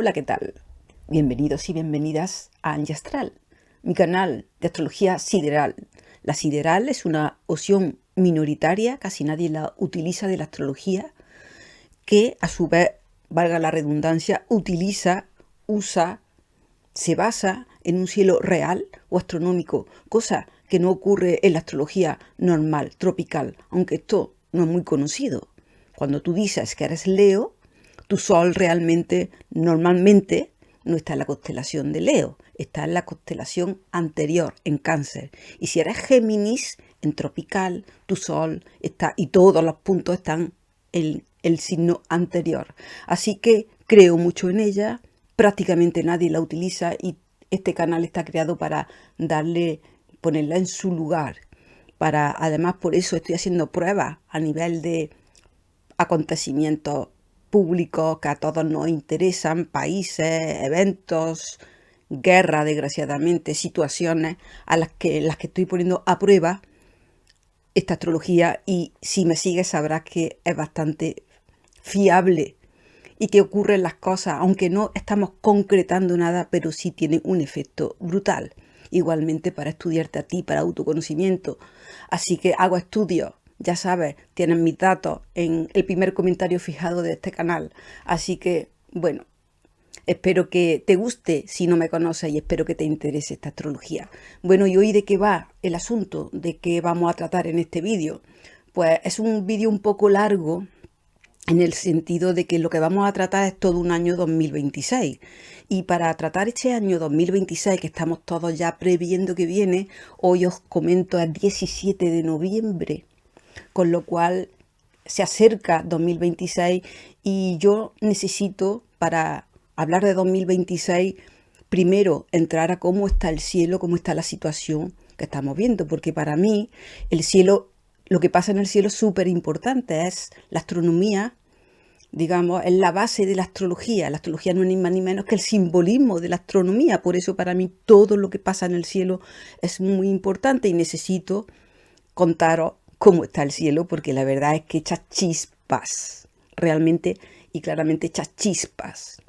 Hola, ¿qué tal? Bienvenidos y bienvenidas a Angie Astral, mi canal de astrología sideral. La sideral es una opción minoritaria, casi nadie la utiliza de la astrología, que a su vez, valga la redundancia, usa, se basa en un cielo real o astronómico, cosa que no ocurre en la astrología normal, tropical, aunque esto no es muy conocido. Cuando tú dices que eres Leo, tu sol realmente, normalmente, no está en la constelación de Leo, está en la constelación anterior, en Cáncer. Y si eres Géminis, en tropical, tu sol está, y todos los puntos están en el signo anterior. Así que creo mucho en ella, prácticamente nadie la utiliza y este canal está creado para ponerla en su lugar. Además, por eso estoy haciendo pruebas a nivel de acontecimientos públicos que a todos nos interesan, países, eventos, guerra, desgraciadamente, situaciones a las que estoy poniendo a prueba esta astrología, y si me sigues sabrás que es bastante fiable y que ocurren las cosas, aunque no estamos concretando nada, pero sí tienen un efecto brutal. Igualmente para estudiarte a ti, para autoconocimiento. Así que hago estudios. Ya sabes, tienen mis datos en el primer comentario fijado de este canal. Así que, bueno, espero que te guste si no me conoces y espero que te interese esta astrología. Bueno, ¿y hoy de qué va el asunto? ¿De qué vamos a tratar en este vídeo? Pues es un vídeo un poco largo, en el sentido de que lo que vamos a tratar es todo un año 2026. Y para tratar este año 2026, que estamos todos ya previendo que viene, hoy os comento el 17 de noviembre, con lo cual se acerca 2026 y yo necesito, para hablar de 2026, primero entrar a cómo está el cielo, cómo está la situación que estamos viendo, porque para mí el cielo, lo que pasa en el cielo es súper importante, es la astronomía, digamos, es la base de la astrología. La astrología no es ni más ni menos que el simbolismo de la astronomía, por eso para mí todo lo que pasa en el cielo es muy importante y necesito contaros cómo está el cielo, porque la verdad es que echa chispas, realmente y claramente echa chispas.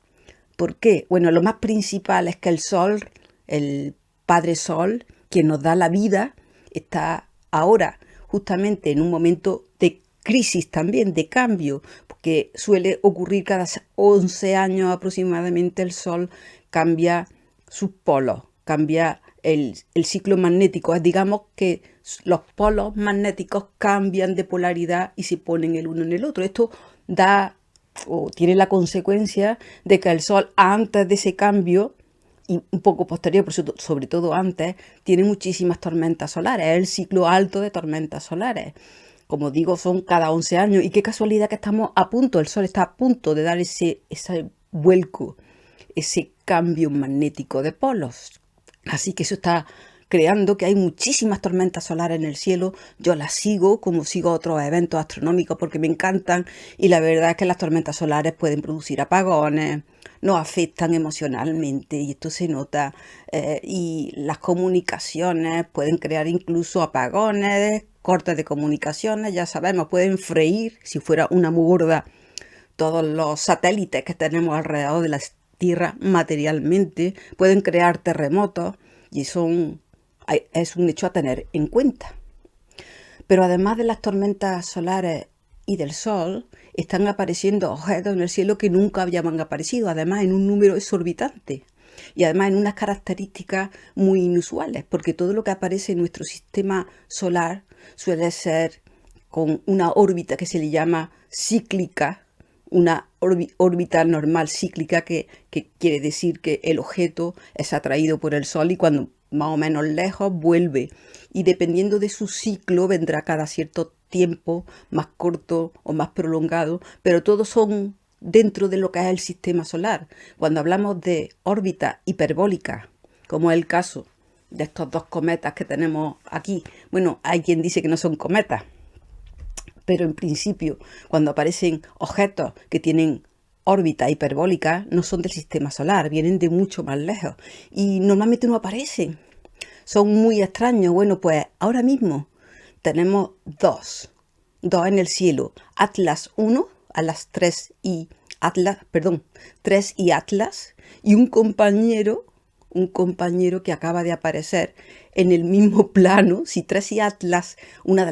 ¿Por qué? Bueno, lo más principal es que el Sol, el Padre Sol, quien nos da la vida, está ahora justamente en un momento de crisis también, de cambio, porque suele ocurrir cada 11 años aproximadamente. El Sol cambia sus polos, cambia el ciclo magnético. Digamos que los polos magnéticos cambian de polaridad y se ponen el uno en el otro. Esto da o tiene la consecuencia de que el Sol, antes de ese cambio y un poco posterior, pero sobre todo antes, tiene muchísimas tormentas solares. Es el ciclo alto de tormentas solares. Como digo, son cada 11 años. Y qué casualidad que estamos a punto, el Sol está a punto de dar ese vuelco, ese cambio magnético de polos. Así que eso está creando que hay muchísimas tormentas solares en el cielo. Yo las sigo, como sigo otros eventos astronómicos, porque me encantan, y la verdad es que las tormentas solares pueden producir apagones, nos afectan emocionalmente y esto se nota, y las comunicaciones pueden crear incluso apagones, cortes de comunicaciones, ya sabemos, pueden freír, si fuera una muy gorda, todos los satélites que tenemos alrededor de la Tierra materialmente, pueden crear terremotos y es un hecho a tener en cuenta. Pero además de las tormentas solares y del Sol, están apareciendo objetos en el cielo que nunca habían aparecido, además en un número exorbitante y además en unas características muy inusuales, porque todo lo que aparece en nuestro sistema solar suele ser con una órbita que se le llama cíclica, una órbita normal cíclica, que quiere decir que el objeto es atraído por el Sol y cuando más o menos lejos vuelve, y dependiendo de su ciclo vendrá cada cierto tiempo, más corto o más prolongado, pero todos son dentro de lo que es el sistema solar. Cuando hablamos de órbita hiperbólica, como es el caso de estos dos cometas que tenemos aquí, bueno, hay quien dice que no son cometas, pero en principio, cuando aparecen objetos que tienen órbita hiperbólica, no son del sistema solar, vienen de mucho más lejos y normalmente no aparecen. Son muy extraños. Bueno, pues ahora mismo tenemos dos en el cielo. Atlas 1 a las 3 y Atlas, perdón, 3 y Atlas, y un compañero que acaba de aparecer en el mismo plano. Si 3 y Atlas, una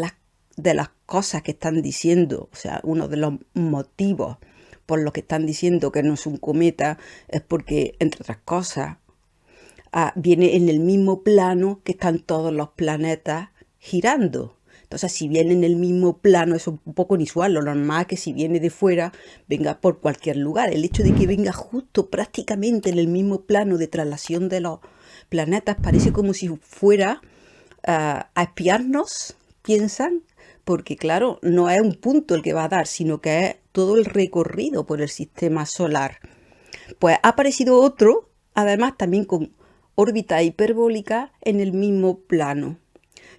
de las cosas que están diciendo, o sea, uno de los motivos por los que están diciendo que no es un cometa, es porque, entre otras cosas, viene en el mismo plano que están todos los planetas girando. Entonces, si viene en el mismo plano, eso es un poco inusual. Lo normal es que si viene de fuera, venga por cualquier lugar. El hecho de que venga justo prácticamente en el mismo plano de traslación de los planetas parece como si fuera a espiarnos, piensan, porque claro, no es un punto el que va a dar, sino que es todo el recorrido por el sistema solar. Pues ha aparecido otro, además también con órbita hiperbólica en el mismo plano.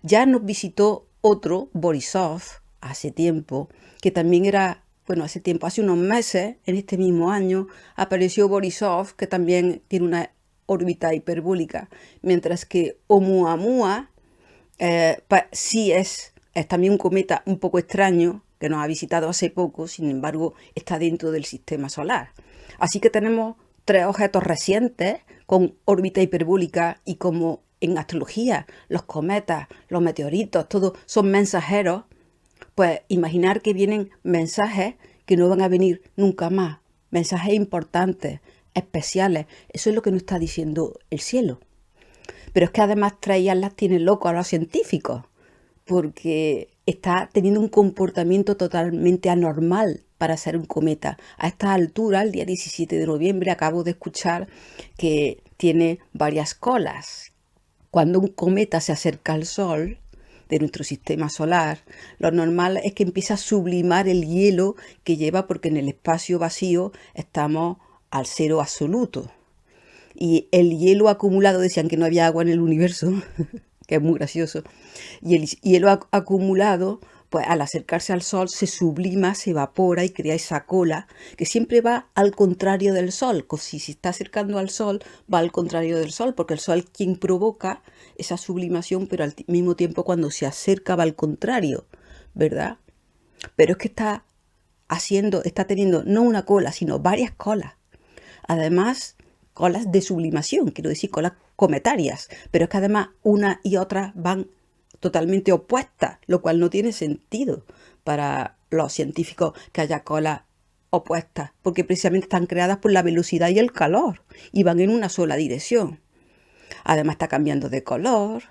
Ya nos visitó otro, Borisov, hace tiempo, que también era, bueno, hace unos meses, en este mismo año, apareció Borisov, que también tiene una órbita hiperbólica, mientras que Oumuamua sí es también un cometa un poco extraño, que nos ha visitado hace poco, sin embargo, está dentro del sistema solar. Así que tenemos 3 objetos recientes con órbita hiperbólica, y como en astrología los cometas, los meteoritos, todo son mensajeros, pues imaginar que vienen mensajes que no van a venir nunca más, mensajes importantes, especiales. Eso es lo que nos está diciendo el cielo. Pero es que además 3 y Atlas tienen locos a los científicos, porque está teniendo un comportamiento totalmente anormal para ser un cometa. A esta altura, el día 17 de noviembre, acabo de escuchar que tiene varias colas. Cuando un cometa se acerca al Sol de nuestro sistema solar, lo normal es que empieza a sublimar el hielo que lleva, porque en el espacio vacío estamos al cero absoluto. Y el hielo acumulado, decían que no había agua en el universo, que es muy gracioso, y el hielo acumulado, pues al acercarse al Sol se sublima, se evapora y crea esa cola que siempre va al contrario del Sol. Si se está acercando al Sol, va al contrario del Sol, porque el Sol es quien provoca esa sublimación, pero al mismo tiempo cuando se acerca va al contrario, ¿verdad? Pero es que está teniendo no una cola, sino varias colas. Además, colas de sublimación, quiero decir, colas cometarias, pero es que además una y otra van totalmente opuestas, lo cual no tiene sentido para los científicos que haya colas opuestas, porque precisamente están creadas por la velocidad y el calor y van en una sola dirección. Además está cambiando de color,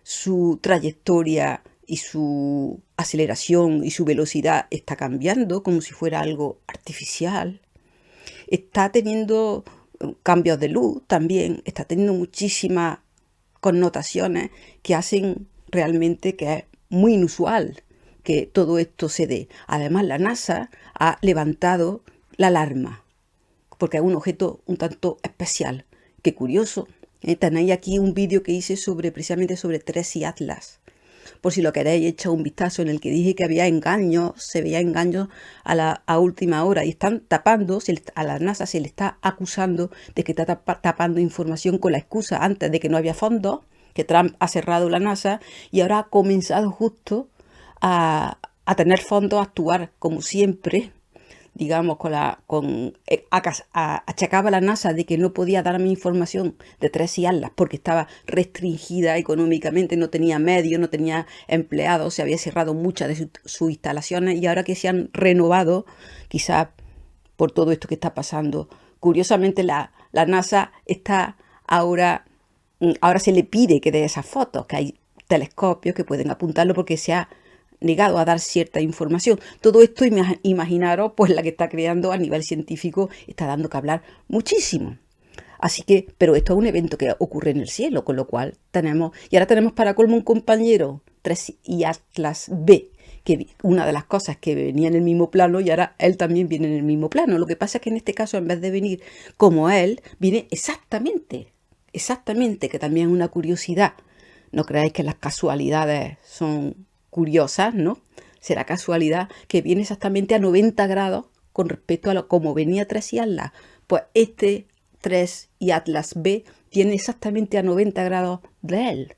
su trayectoria y su aceleración y su velocidad está cambiando como si fuera algo artificial. Está teniendo cambios de luz también, está teniendo muchísimas connotaciones que hacen realmente que es muy inusual que todo esto se dé. Además, la NASA ha levantado la alarma, porque es un objeto un tanto especial. Qué curioso. Tenéis aquí un vídeo que hice precisamente sobre 3 y Atlas. Por si lo queréis, echar un vistazo, en el que dije que había engaños, se veía engaños a última hora, y están tapando, a la NASA se le está acusando de que está tapando información con la excusa antes de que no había fondos, que Trump ha cerrado la NASA y ahora ha comenzado justo a tener fondos, a actuar como siempre, digamos, achacaba a la NASA de que no podía darme información de 3 y Atlas porque estaba restringida económicamente, no tenía medios, no tenía empleados, se había cerrado muchas de sus instalaciones, y ahora que se han renovado, quizás por todo esto que está pasando, curiosamente la NASA está ahora se le pide que dé esas fotos, que hay telescopios que pueden apuntarlo, porque se ha negado a dar cierta información. Todo esto, imaginaros, pues la que está creando a nivel científico, está dando que hablar muchísimo. Así que, pero esto es un evento que ocurre en el cielo, con lo cual y ahora tenemos para colmo un compañero, 3 y Atlas B, que una de las cosas que venía en el mismo plano, y ahora él también viene en el mismo plano. Lo que pasa es que en este caso, en vez de venir como él, viene exactamente, que también es una curiosidad. No creáis que las casualidades son curiosas, ¿no? Será casualidad que viene exactamente a 90 grados con respecto a como venía 3 y Atlas. Pues este 3 y Atlas B tiene exactamente a 90 grados de él.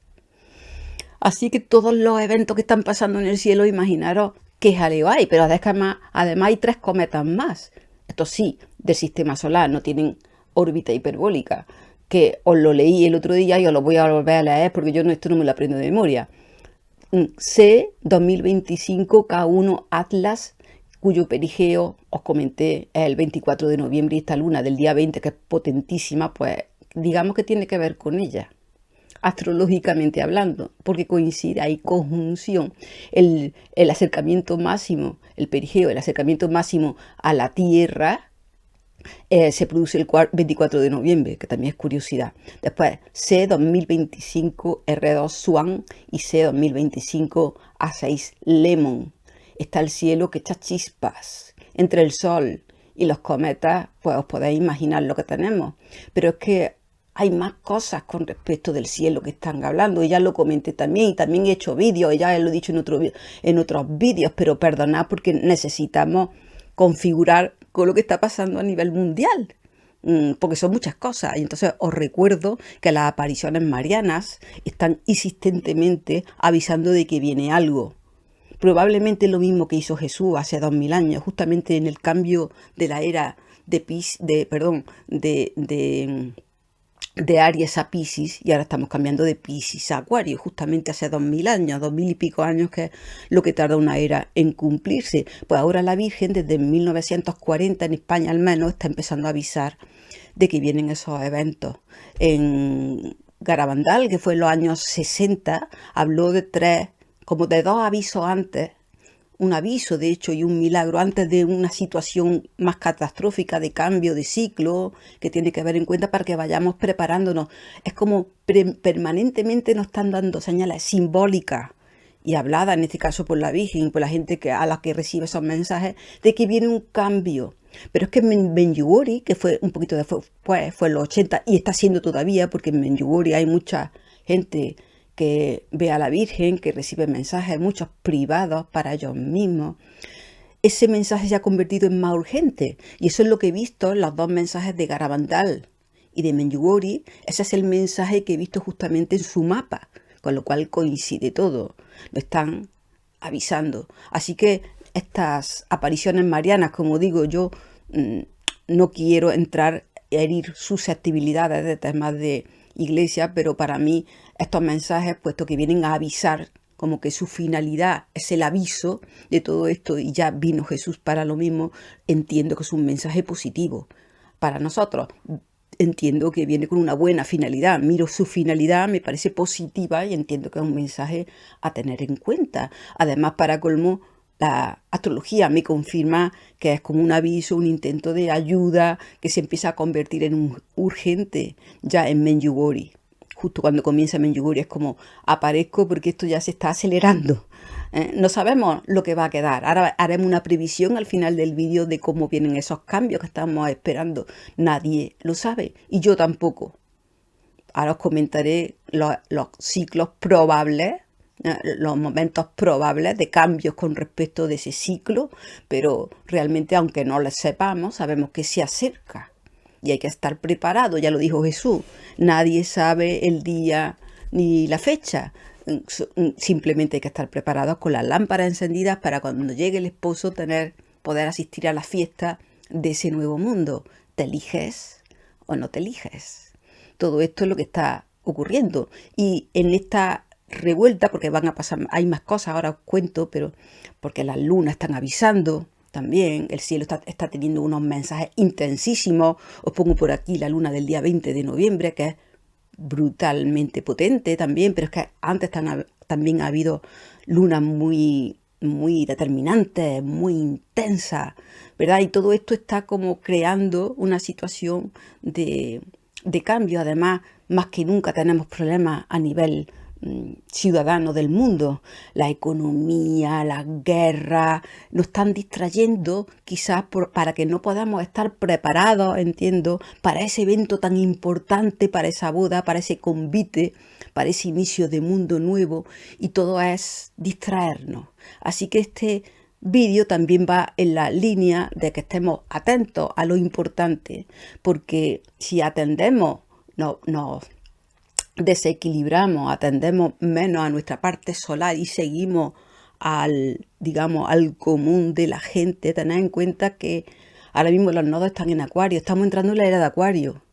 Así que todos los eventos que están pasando en el cielo, imaginaros qué jaleo hay, pero además hay 3 cometas más. Estos sí, del sistema solar, no tienen órbita hiperbólica, que os lo leí el otro día y os lo voy a volver a leer porque yo esto no me lo aprendo de memoria. C 2025 K1 Atlas, cuyo perigeo os comenté es el 24 de noviembre, y esta luna del día 20, que es potentísima, pues digamos que tiene que ver con ella, astrológicamente hablando, porque coincide, hay conjunción, el acercamiento máximo, el perigeo, el acercamiento máximo a la Tierra, se produce el 24 de noviembre, que también es curiosidad. Después C 2025 R2 Swan y C 2025 A6 Lemon. Está el cielo que echa chispas. Entre el Sol y los cometas, pues os podéis imaginar lo que tenemos. Pero es que hay más cosas con respecto del cielo que están hablando, y ya lo comenté también, y también he hecho vídeos, y ya lo he dicho en otros vídeos, pero perdonad porque necesitamos configurar con lo que está pasando a nivel mundial, porque son muchas cosas. Y entonces os recuerdo que las apariciones marianas están insistentemente avisando de que viene algo. Probablemente lo mismo que hizo Jesús hace 2000 años, justamente en el cambio de la era de Aries a Piscis, y ahora estamos cambiando de Piscis a Acuario, justamente hace 2000 años, 2000 y pico años, que es lo que tarda una era en cumplirse. Pues ahora la Virgen, desde 1940, en España al menos, está empezando a avisar de que vienen esos eventos. En Garabandal, que fue en los años 60, habló de como de dos avisos antes, un aviso de hecho y un milagro antes de una situación más catastrófica de cambio de ciclo, que tiene que haber en cuenta para que vayamos preparándonos. Es como permanentemente nos están dando señales simbólicas y habladas, en este caso por la Virgen y por la gente a la que recibe esos mensajes, de que viene un cambio. Pero es que en Medjugorje, que fue un poquito después, fue en los 80 y está siendo todavía, porque en Medjugorje hay mucha gente que ve a la Virgen, que recibe mensajes, muchos privados para ellos mismos. Ese mensaje se ha convertido en más urgente, y eso es lo que he visto en los dos mensajes de Garabandal y de Medjugorje. Ese es el mensaje que he visto justamente en su mapa, con lo cual coincide todo, lo están avisando. Así que estas apariciones marianas, como digo yo, no quiero entrar a herir susceptibilidades de temas de iglesia, pero para mí estos mensajes, puesto que vienen a avisar, como que su finalidad es el aviso de todo esto, y ya vino Jesús para lo mismo, entiendo que es un mensaje positivo para nosotros. Entiendo que viene con una buena finalidad, miro su finalidad, me parece positiva y entiendo que es un mensaje a tener en cuenta. Además, para colmo, la astrología me confirma que es como un aviso, un intento de ayuda que se empieza a convertir en un urgente ya en Medjugorje. Justo cuando comienza Medjugorje es como aparezco, porque esto ya se está acelerando. No sabemos lo que va a quedar. Ahora haremos una previsión al final del vídeo de cómo vienen esos cambios que estamos esperando. Nadie lo sabe y yo tampoco. Ahora os comentaré los ciclos probables, los momentos probables de cambios con respecto de ese ciclo, pero realmente, aunque no lo sepamos, sabemos que se acerca y hay que estar preparado. Ya lo dijo Jesús, nadie sabe el día ni la fecha, simplemente hay que estar preparados con las lámparas encendidas para cuando llegue el esposo poder asistir a la fiesta de ese nuevo mundo. ¿Te eliges o no te eliges? Todo esto es lo que está ocurriendo, y en esta revuelta, porque van a pasar, hay más cosas, ahora os cuento, pero porque las lunas están avisando también, el cielo está teniendo unos mensajes intensísimos. Os pongo por aquí la luna del día 20 de noviembre, que es brutalmente potente también, pero es que antes también ha habido lunas muy determinantes, muy intensas, ¿verdad? Y todo esto está como creando una situación de cambio. Además, más que nunca tenemos problemas a nivel ciudadano del mundo. La economía, la guerra, nos están distrayendo quizás para que no podamos estar preparados, entiendo, para ese evento tan importante, para esa boda, para ese convite, para ese inicio de mundo nuevo, y todo es distraernos. Así que este vídeo también va en la línea de que estemos atentos a lo importante, porque si atendemos, nos desequilibramos, atendemos menos a nuestra parte solar y seguimos al común de la gente. Tened en cuenta que Ahora mismo los nodos están en Acuario, estamos entrando en la era de Acuario.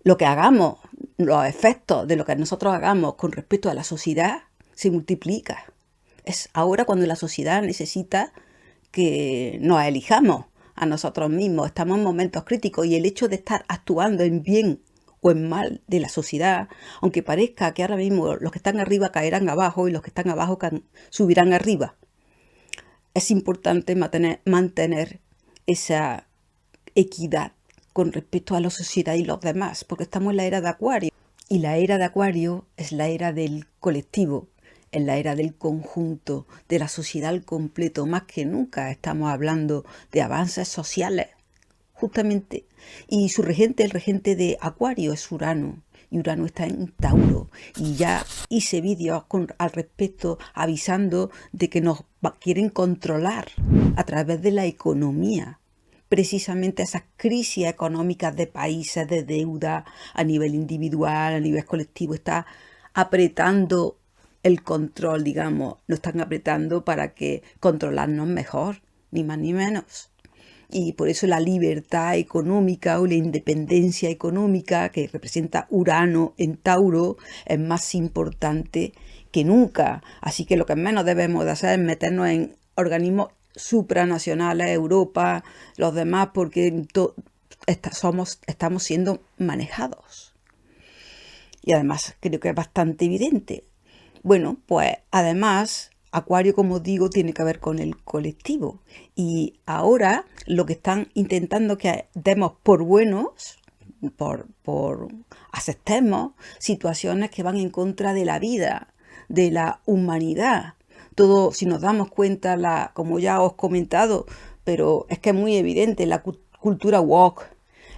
Lo que hagamos, los efectos de lo que nosotros hagamos con respecto a la sociedad se multiplica. Es ahora cuando la sociedad necesita que nos elijamos a nosotros mismos. Estamos en momentos críticos y el hecho de estar actuando en bien o en mal de la sociedad, aunque parezca que ahora mismo los que están arriba caerán abajo y los que están abajo subirán arriba, es importante mantener esa equidad con respecto a la sociedad y los demás, porque estamos en la era de Acuario. Y la era de Acuario es la era del colectivo, es la era del conjunto, de la sociedad al completo. Más que nunca estamos hablando de avances sociales, justamente. Y su regente, el regente de Acuario, es Urano. Y Urano está en Tauro. Y ya hice vídeos al respecto avisando de que nos quieren controlar a través de la economía. Precisamente esas crisis económicas de países, de deuda a nivel individual, a nivel colectivo, está apretando el control, digamos. Lo están apretando para que controlarnos mejor, ni más ni menos. Y por eso la libertad económica o la independencia económica que representa Urano en Tauro es más importante que nunca. Así que lo que menos debemos de hacer es meternos en organismos supranacionales, Europa, los demás, porque estamos siendo manejados. Y además creo que es bastante evidente. Bueno, pues además Acuario, como digo, tiene que ver con el colectivo. Y ahora lo que están intentando que demos por buenos, por aceptemos situaciones que van en contra de la vida, de la humanidad. Todo, si nos damos cuenta, como ya os he comentado, pero es que es muy evidente, la cultura woke,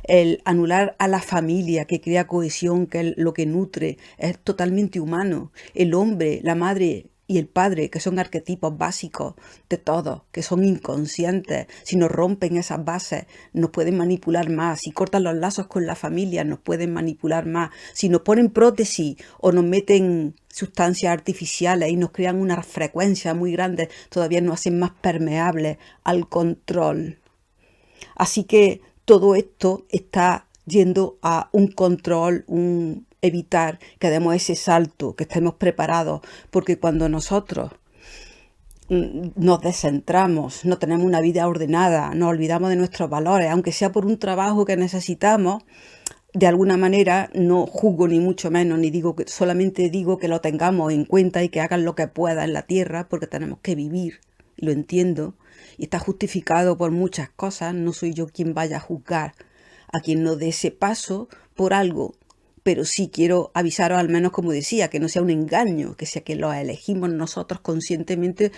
el anular a la familia que crea cohesión, que es lo que nutre, es totalmente humano. El hombre, la madre y el padre, que son arquetipos básicos de todos, que son inconscientes, si nos rompen esas bases, nos pueden manipular más. Si cortan los lazos con la familia, nos pueden manipular más. Si nos ponen prótesis o nos meten sustancias artificiales y nos crean una frecuencia muy grande, todavía nos hacen más permeables al control. Así que todo esto está yendo a un control, evitar que demos ese salto, que estemos preparados, porque cuando nosotros nos descentramos, no tenemos una vida ordenada, nos olvidamos de nuestros valores, aunque sea por un trabajo que necesitamos, de alguna manera no juzgo ni mucho menos, ni digo que solamente digo que lo tengamos en cuenta y que hagan lo que puedan en la tierra, porque tenemos que vivir, y lo entiendo, y está justificado por muchas cosas. No soy yo quien vaya a juzgar a quien no dé ese paso por algo, pero sí quiero avisaros, al menos como decía, que no sea un engaño, que sea que lo elegimos nosotros conscientemente,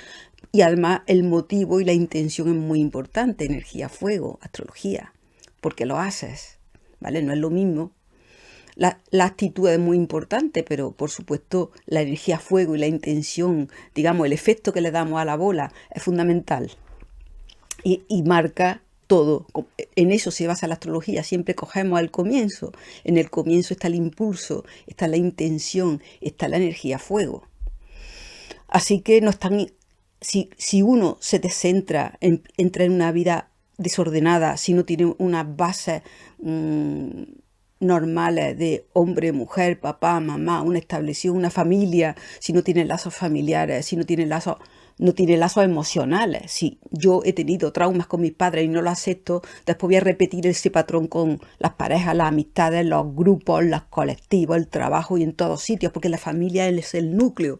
y además el motivo y la intención es muy importante. Energía, fuego, astrología, porque lo haces, ¿vale? No es lo mismo. La actitud es muy importante, pero por supuesto la energía fuego y la intención, digamos, el efecto que le damos a la bola es fundamental y marca todo. En eso se basa la astrología. Siempre cogemos el comienzo. En el comienzo está el impulso, está la intención, está la energía fuego. Así que no están, si uno se descentra, entra en una vida desordenada, si no tiene unas bases normales de hombre, mujer, papá, mamá, una establección, una familia, si no tiene lazos familiares, si no tiene lazos emocionales. Si yo he tenido traumas con mis padres y no lo acepto, después voy a repetir ese patrón con las parejas, las amistades, los grupos, los colectivos, el trabajo y en todos sitios, porque la familia es el núcleo.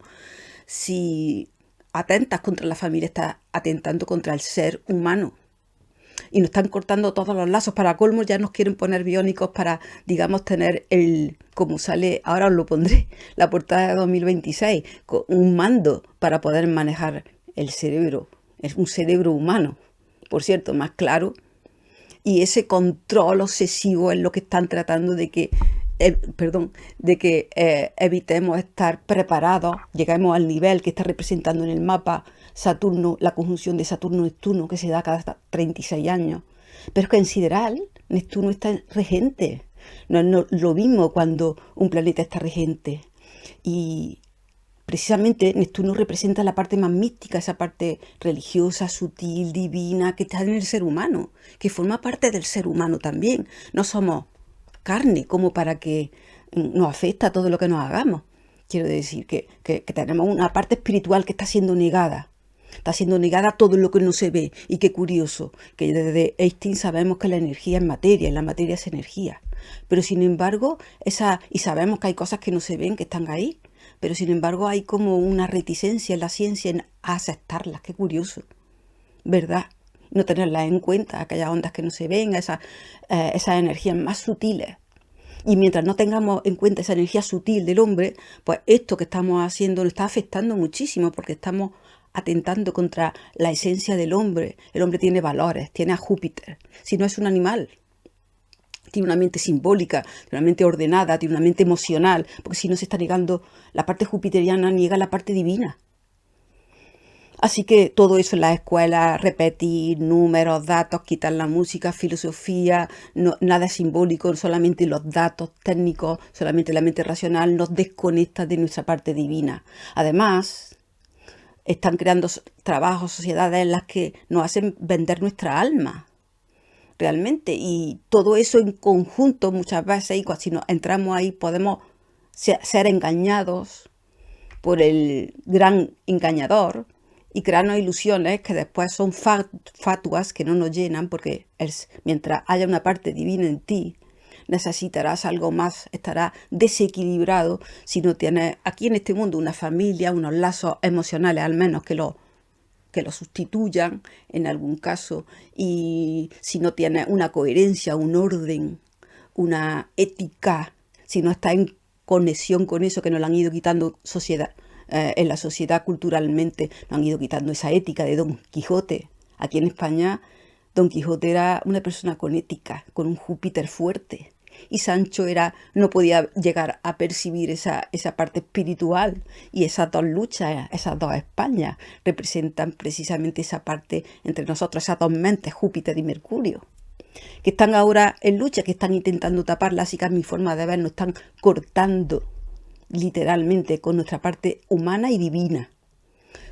Si atentas contra la familia, estás atentando contra el ser humano. Y nos están cortando todos los lazos. Para colmo ya nos quieren poner biónicos para, digamos, tener como sale, ahora os lo pondré, la portada de 2026, con un mando para poder manejar el cerebro. Es un cerebro humano, por cierto, más claro. Y ese control obsesivo es lo que están tratando de que evitemos estar preparados, lleguemos al nivel que está representando en el mapa Saturno, la conjunción de Saturno-Neptuno, que se da cada 36 años. Pero es que en sideral, Neptuno está regente. No es lo mismo cuando un planeta está regente. Y precisamente Neptuno representa la parte más mística, esa parte religiosa, sutil, divina, que está en el ser humano, que forma parte del ser humano también. No somos carne como para que nos afecta todo lo que nos hagamos. Quiero decir que tenemos una parte espiritual que está siendo negada. Está siendo negada todo lo que no se ve. Y qué curioso, que desde Einstein sabemos que la energía es materia y la materia es energía. Pero sin embargo, y sabemos que hay cosas que no se ven, que están ahí. Pero sin embargo hay como una reticencia en la ciencia en aceptarlas. Qué curioso, ¿verdad? No tenerlas en cuenta, aquellas ondas que no se ven, esas energías más sutiles. Y mientras no tengamos en cuenta esa energía sutil del hombre, pues esto que estamos haciendo nos está afectando muchísimo porque estamos atentando contra la esencia del hombre. El hombre tiene valores, tiene a Júpiter. Si no es un animal, tiene una mente simbólica, tiene una mente ordenada, tiene una mente emocional, porque si no se está negando la parte jupiteriana, niega la parte divina. Así que todo eso en las escuelas, repetir números, datos, quitar la música, filosofía, nada simbólico, solamente los datos técnicos, solamente la mente racional nos desconecta de nuestra parte divina. Además, están creando trabajos, sociedades en las que nos hacen vender nuestra alma, realmente. Y todo eso en conjunto muchas veces, y si nos entramos ahí, podemos ser engañados por el gran engañador y crearnos ilusiones que después son fatuas que no nos llenan, porque mientras haya una parte divina en ti, necesitarás algo más, estarás desequilibrado si no tienes aquí en este mundo una familia, unos lazos emocionales al menos que lo sustituyan en algún caso, y si no tienes una coherencia, un orden, una ética, si no estás en conexión con eso que nos lo han ido quitando en la sociedad culturalmente, nos han ido quitando esa ética de Don Quijote. Aquí en España, Don Quijote era una persona con ética, con un Júpiter fuerte. Y Sancho no podía llegar a percibir esa parte espiritual. Y esas dos luchas, esas dos Españas, representan precisamente esa parte entre nosotros, esas dos mentes, Júpiter y Mercurio, que están ahora en lucha, que están intentando taparla, así que a mi forma de ver nos están cortando literalmente con nuestra parte humana y divina,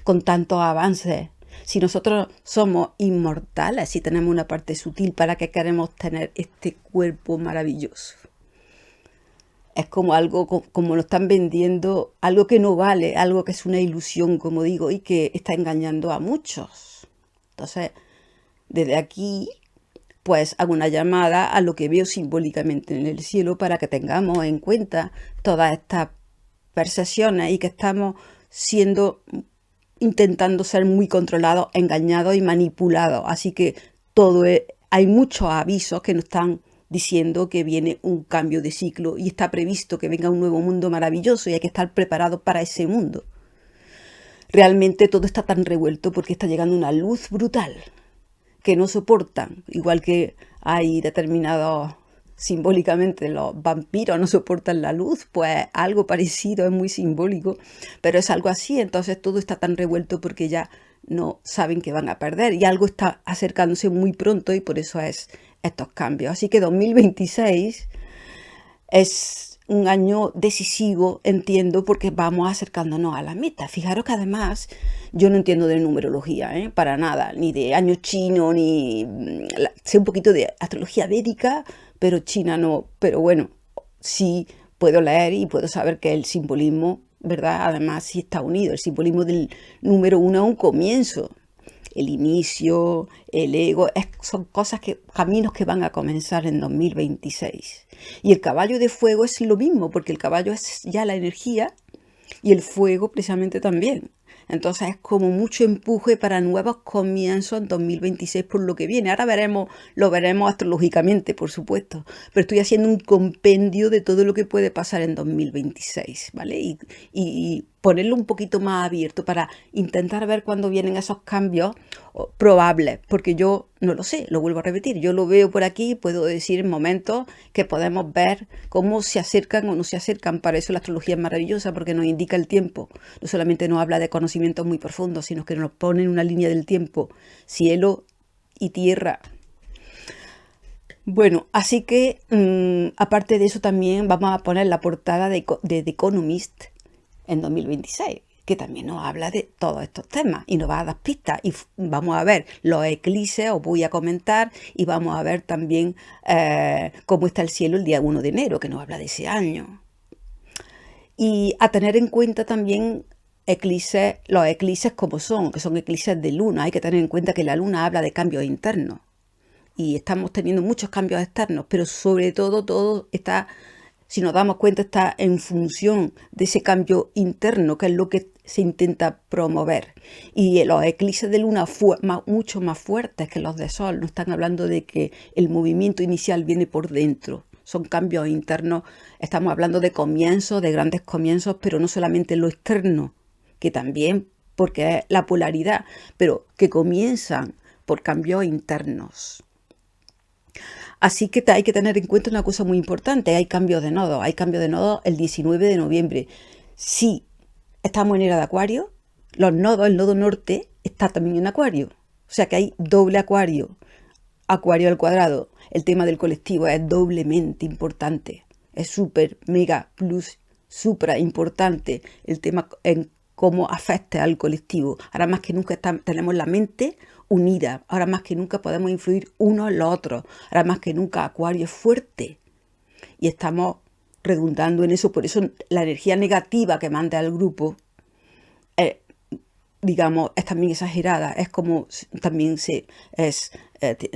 con tantos avances. Si nosotros somos inmortales, si tenemos una parte sutil, ¿para qué queremos tener este cuerpo maravilloso? Es como algo, como lo están vendiendo, algo que no vale, algo que es una ilusión, como digo, y que está engañando a muchos. Entonces, desde aquí, pues hago una llamada a lo que veo simbólicamente en el cielo para que tengamos en cuenta todas estas percepciones y que estamos intentando ser muy controlados, engañados y manipulados. Así que hay muchos avisos que nos están diciendo que viene un cambio de ciclo y está previsto que venga un nuevo mundo maravilloso y hay que estar preparados para ese mundo. Realmente todo está tan revuelto porque está llegando una luz brutal que no soportan, igual que hay determinados, simbólicamente los vampiros no soportan la luz, pues algo parecido, es muy simbólico, pero es algo así. Entonces todo está tan revuelto porque ya no saben que van a perder y algo está acercándose muy pronto y por eso es estos cambios. Así que 2026 es un año decisivo, entiendo, porque vamos acercándonos a la meta. Fijaros que además yo no entiendo de numerología, para nada, ni de año chino, ni sé un poquito de astrología védica, pero china no. Pero bueno, sí puedo leer y puedo saber que el simbolismo, ¿verdad? Además sí está unido, el simbolismo del número 1 a un comienzo. El inicio, el ego, son caminos que van a comenzar en 2026. Y el caballo de fuego es lo mismo, porque el caballo es ya la energía y el fuego precisamente también. Entonces es como mucho empuje para nuevos comienzos en 2026 por lo que viene. Ahora lo veremos astrológicamente, por supuesto, pero estoy haciendo un compendio de todo lo que puede pasar en 2026, ¿vale? Y ponerlo un poquito más abierto para intentar ver cuándo vienen esos cambios probables, porque yo no lo sé, lo vuelvo a repetir, yo lo veo por aquí, puedo decir en momentos que podemos ver cómo se acercan o no se acercan. Para eso la astrología es maravillosa, porque nos indica el tiempo, no solamente nos habla de conocimientos muy profundos, sino que nos pone en una línea del tiempo, cielo y tierra. Bueno, así que aparte de eso también vamos a poner la portada de The Economist, en 2026, que también nos habla de todos estos temas y nos va a dar pistas. Y vamos a ver los eclipses, os voy a comentar, y vamos a ver también cómo está el cielo el día 1 de enero, que nos habla de ese año. Y a tener en cuenta también eclipses, los eclipses como son, que son eclipses de luna. Hay que tener en cuenta que la luna habla de cambios internos. Y estamos teniendo muchos cambios externos, pero sobre todo está, si nos damos cuenta, está en función de ese cambio interno, que es lo que se intenta promover. Y los eclipses de luna mucho más fuertes que los de sol. No están hablando de que el movimiento inicial viene por dentro. Son cambios internos. Estamos hablando de comienzos, de grandes comienzos, pero no solamente lo externo, que también, porque es la polaridad, pero que comienzan por cambios internos. Así que hay que tener en cuenta una cosa muy importante. Hay cambios de nodo. Hay cambios de nodo el 19 de noviembre. Si estamos en era de Acuario, el nodo norte está también en Acuario. O sea que hay doble Acuario. Acuario al cuadrado. El tema del colectivo es doblemente importante. Es súper, mega, plus, supra importante el tema en cómo afecta al colectivo. Ahora más que nunca tenemos la mente unida. Ahora más que nunca podemos influir unos en los otros. Ahora más que nunca Acuario es fuerte. Y estamos redundando en eso. Por eso la energía negativa que manda al grupo, digamos, es también exagerada. Es como también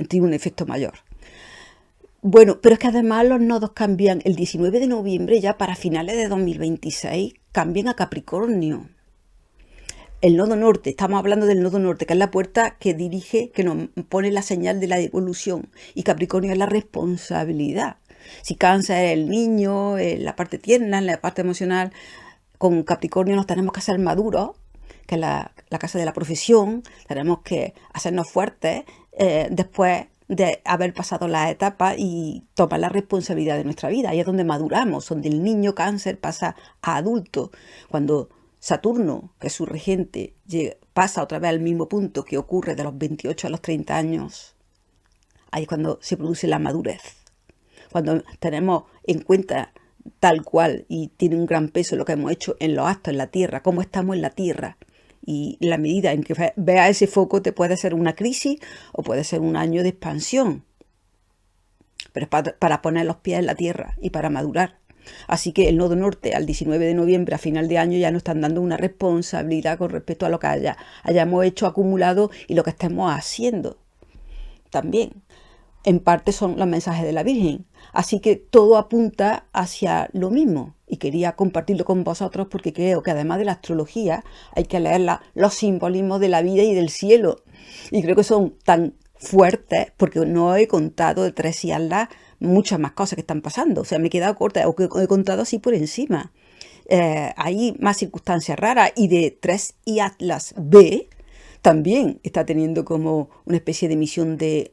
tiene un efecto mayor. Bueno, pero es que además los nodos cambian el 19 de noviembre, ya para finales de 2026, cambian a Capricornio. El nodo norte, estamos hablando del nodo norte, que es la puerta que dirige, que nos pone la señal de la evolución. Y Capricornio es la responsabilidad. Si Cáncer es el niño, la parte tierna, la parte emocional, con Capricornio nos tenemos que hacer maduros, que es la casa de la profesión. Tenemos que hacernos fuertes después de haber pasado las etapas y tomar la responsabilidad de nuestra vida. Ahí es donde maduramos, donde el niño Cáncer pasa a adulto. Cuando Saturno, que es su regente, pasa otra vez al mismo punto que ocurre de los 28 a los 30 años. Ahí es cuando se produce la madurez. Cuando tenemos en cuenta tal cual y tiene un gran peso lo que hemos hecho en los actos, en la Tierra, cómo estamos en la Tierra. Y la medida en que veas ese foco te puede ser una crisis o puede ser un año de expansión. Pero es para poner los pies en la Tierra y para madurar. Así que el nodo norte al 19 de noviembre, a final de año, ya nos están dando una responsabilidad con respecto a lo que hayamos hecho acumulado y lo que estemos haciendo. También, en parte son los mensajes de la Virgen. Así que todo apunta hacia lo mismo. Y quería compartirlo con vosotros porque creo que además de la astrología hay que leer los simbolismos de la vida y del cielo. Y creo que son tan fuertes porque no he contado de Tres y Atlas muchas más cosas que están pasando. O sea, me he quedado corta o que he contado así por encima. Hay más circunstancias raras y de Tres y Atlas B también está teniendo como una especie de emisión de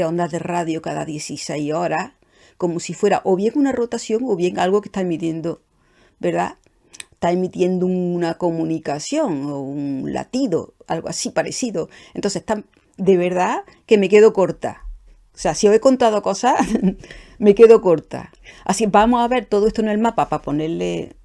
ondas de radio cada 16 horas, como si fuera o bien una rotación o bien algo que está emitiendo, ¿verdad? Está emitiendo una comunicación o un latido, algo así parecido. Entonces, de verdad que me quedo corta. O sea, si os he contado cosas, me quedo corta. Así vamos a ver todo esto en el mapa para ponerle,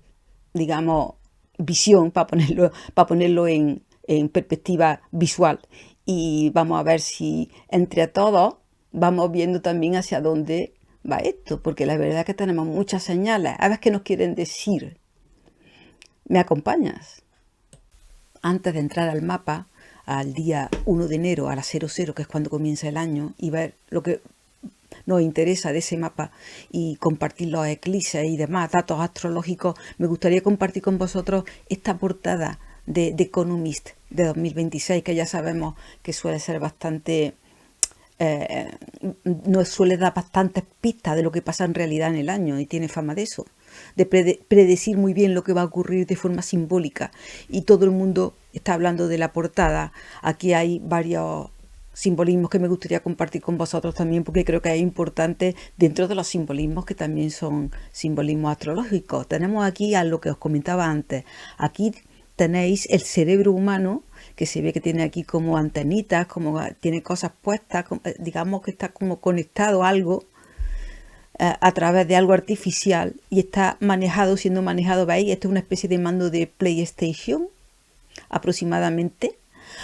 digamos, visión, para ponerlo en perspectiva visual. Y vamos a ver si entre todos vamos viendo también hacia dónde va esto, porque la verdad es que tenemos muchas señales. A ver qué nos quieren decir. ¿Me acompañas? Antes de entrar al mapa, al día 1 de enero a las 00, que es cuando comienza el año, y ver lo que nos interesa de ese mapa y compartir los eclipses y demás datos astrológicos, me gustaría compartir con vosotros esta portada de The Economist de 2026, que ya sabemos que suele ser bastante... nos suele dar bastantes pistas de lo que pasa en realidad en el año y tiene fama de eso, de predecir muy bien lo que va a ocurrir de forma simbólica, y todo el mundo está hablando de la portada. Aquí hay varios simbolismos que me gustaría compartir con vosotros también, porque creo que es importante dentro de los simbolismos que también son simbolismos astrológicos. Tenemos aquí a lo que os comentaba antes. Aquí tenéis el cerebro humano, que se ve que tiene aquí como antenitas, como tiene cosas puestas, digamos que está como conectado a algo. a través de algo artificial y está siendo manejado, ¿veis? Esto es una especie de mando de PlayStation aproximadamente.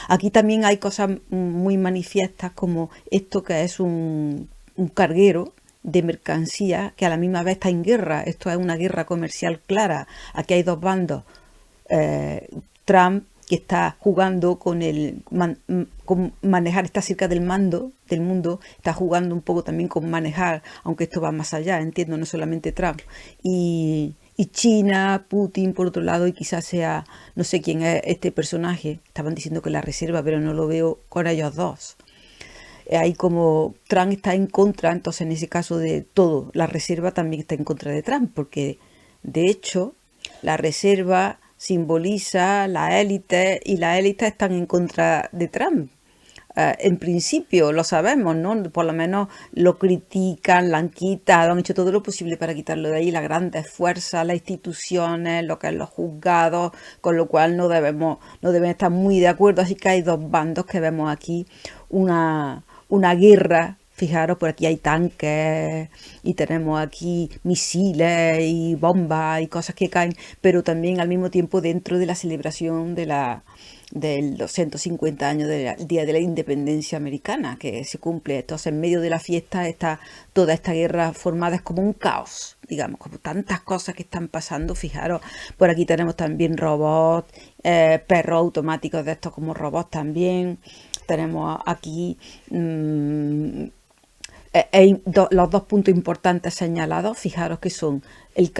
Aquí también hay cosas muy manifiestas como esto que es un carguero de mercancía que a la misma vez está en guerra. Esto es una guerra comercial clara. Aquí hay dos bandos. Trump, que está jugando con con manejar, está cerca del mando del mundo, está jugando un poco también con manejar, aunque esto va más allá, entiendo, no solamente Trump, y China, Putin por otro lado, y quizás sea, no sé quién es este personaje, estaban diciendo que la reserva, pero no lo veo con ellos dos. Ahí como Trump está en contra, entonces en ese caso de todo, la reserva también está en contra de Trump, porque de hecho la reserva simboliza la élite y las élites están en contra de Trump. En principio lo sabemos, ¿no? Por lo menos lo critican, lo han quitado, han hecho todo lo posible para quitarlo de ahí, las grandes fuerzas, las instituciones, lo que es los juzgados, con lo cual no deben estar muy de acuerdo. Así que hay dos bandos que vemos aquí, una guerra. Fijaros, por aquí hay tanques y tenemos aquí misiles y bombas y cosas que caen, pero también al mismo tiempo dentro de la celebración de los 150 años del Día de la Independencia Americana, que se cumple. Entonces, en medio de la fiesta está toda esta guerra formada, es como un caos, digamos, como tantas cosas que están pasando. Fijaros, por aquí tenemos también robots, perros automáticos de estos como robots también. Tenemos aquí los dos puntos importantes señalados, fijaros que son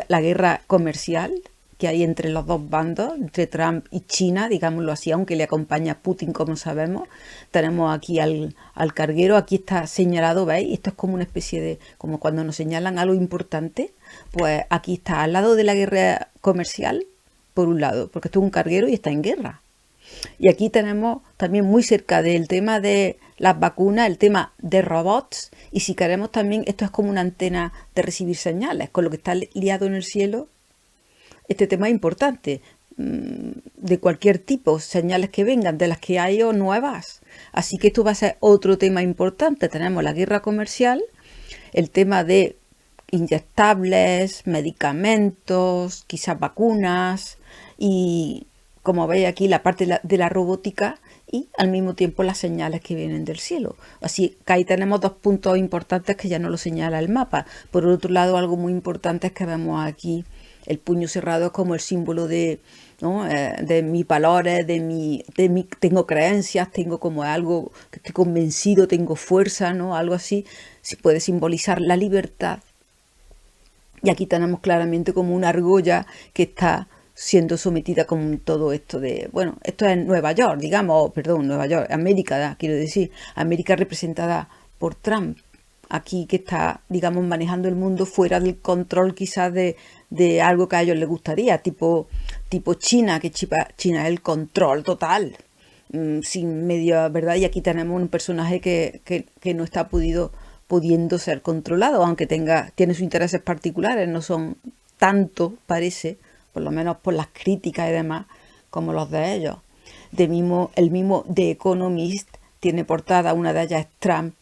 la guerra comercial que hay entre los dos bandos, entre Trump y China, digámoslo así, aunque le acompaña Putin, como sabemos. Tenemos aquí al carguero, aquí está señalado, ¿veis? Esto es como una especie de, como cuando nos señalan algo importante, pues aquí está al lado de la guerra comercial, por un lado, porque esto es un carguero y está en guerra. Y aquí tenemos también muy cerca del tema de las vacunas, el tema de robots, y si queremos también, esto es como una antena de recibir señales, con lo que está liado en el cielo. Este tema es importante, de cualquier tipo, señales que vengan, de las que hay o nuevas. Así que esto va a ser otro tema importante. Tenemos la guerra comercial, el tema de inyectables, medicamentos, quizás vacunas y, como veis aquí, la parte de la robótica y al mismo tiempo las señales que vienen del cielo. Así que ahí tenemos dos puntos importantes que ya no lo señala el mapa. Por otro lado, algo muy importante es que vemos aquí el puño cerrado como el símbolo de, ¿no? De mis valores, tengo creencias, tengo como algo que estoy convencido, tengo fuerza, ¿no? Algo así, se puede simbolizar la libertad. Y aquí tenemos claramente como una argolla que está siendo sometida con todo esto de, bueno, esto es Nueva York, digamos, perdón, Nueva York, América, quiero decir, América representada por Trump, aquí que está, digamos, manejando el mundo fuera del control quizás de algo que a ellos les gustaría, tipo China, que China es el control total, sin medio, ¿verdad? Y aquí tenemos un personaje que no está pudiendo ser controlado, aunque tiene sus intereses particulares, no son tanto, parece, por lo menos por las críticas y demás, como los de ellos. El mismo The Economist tiene portada, una de ellas es Trump,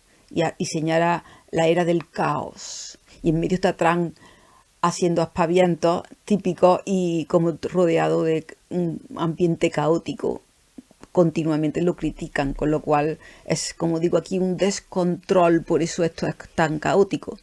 y señala la era del caos. Y en medio está Trump haciendo aspavientos típicos y como rodeado de un ambiente caótico. Continuamente lo critican, con lo cual es, como digo aquí, un descontrol, por eso esto es tan caótico.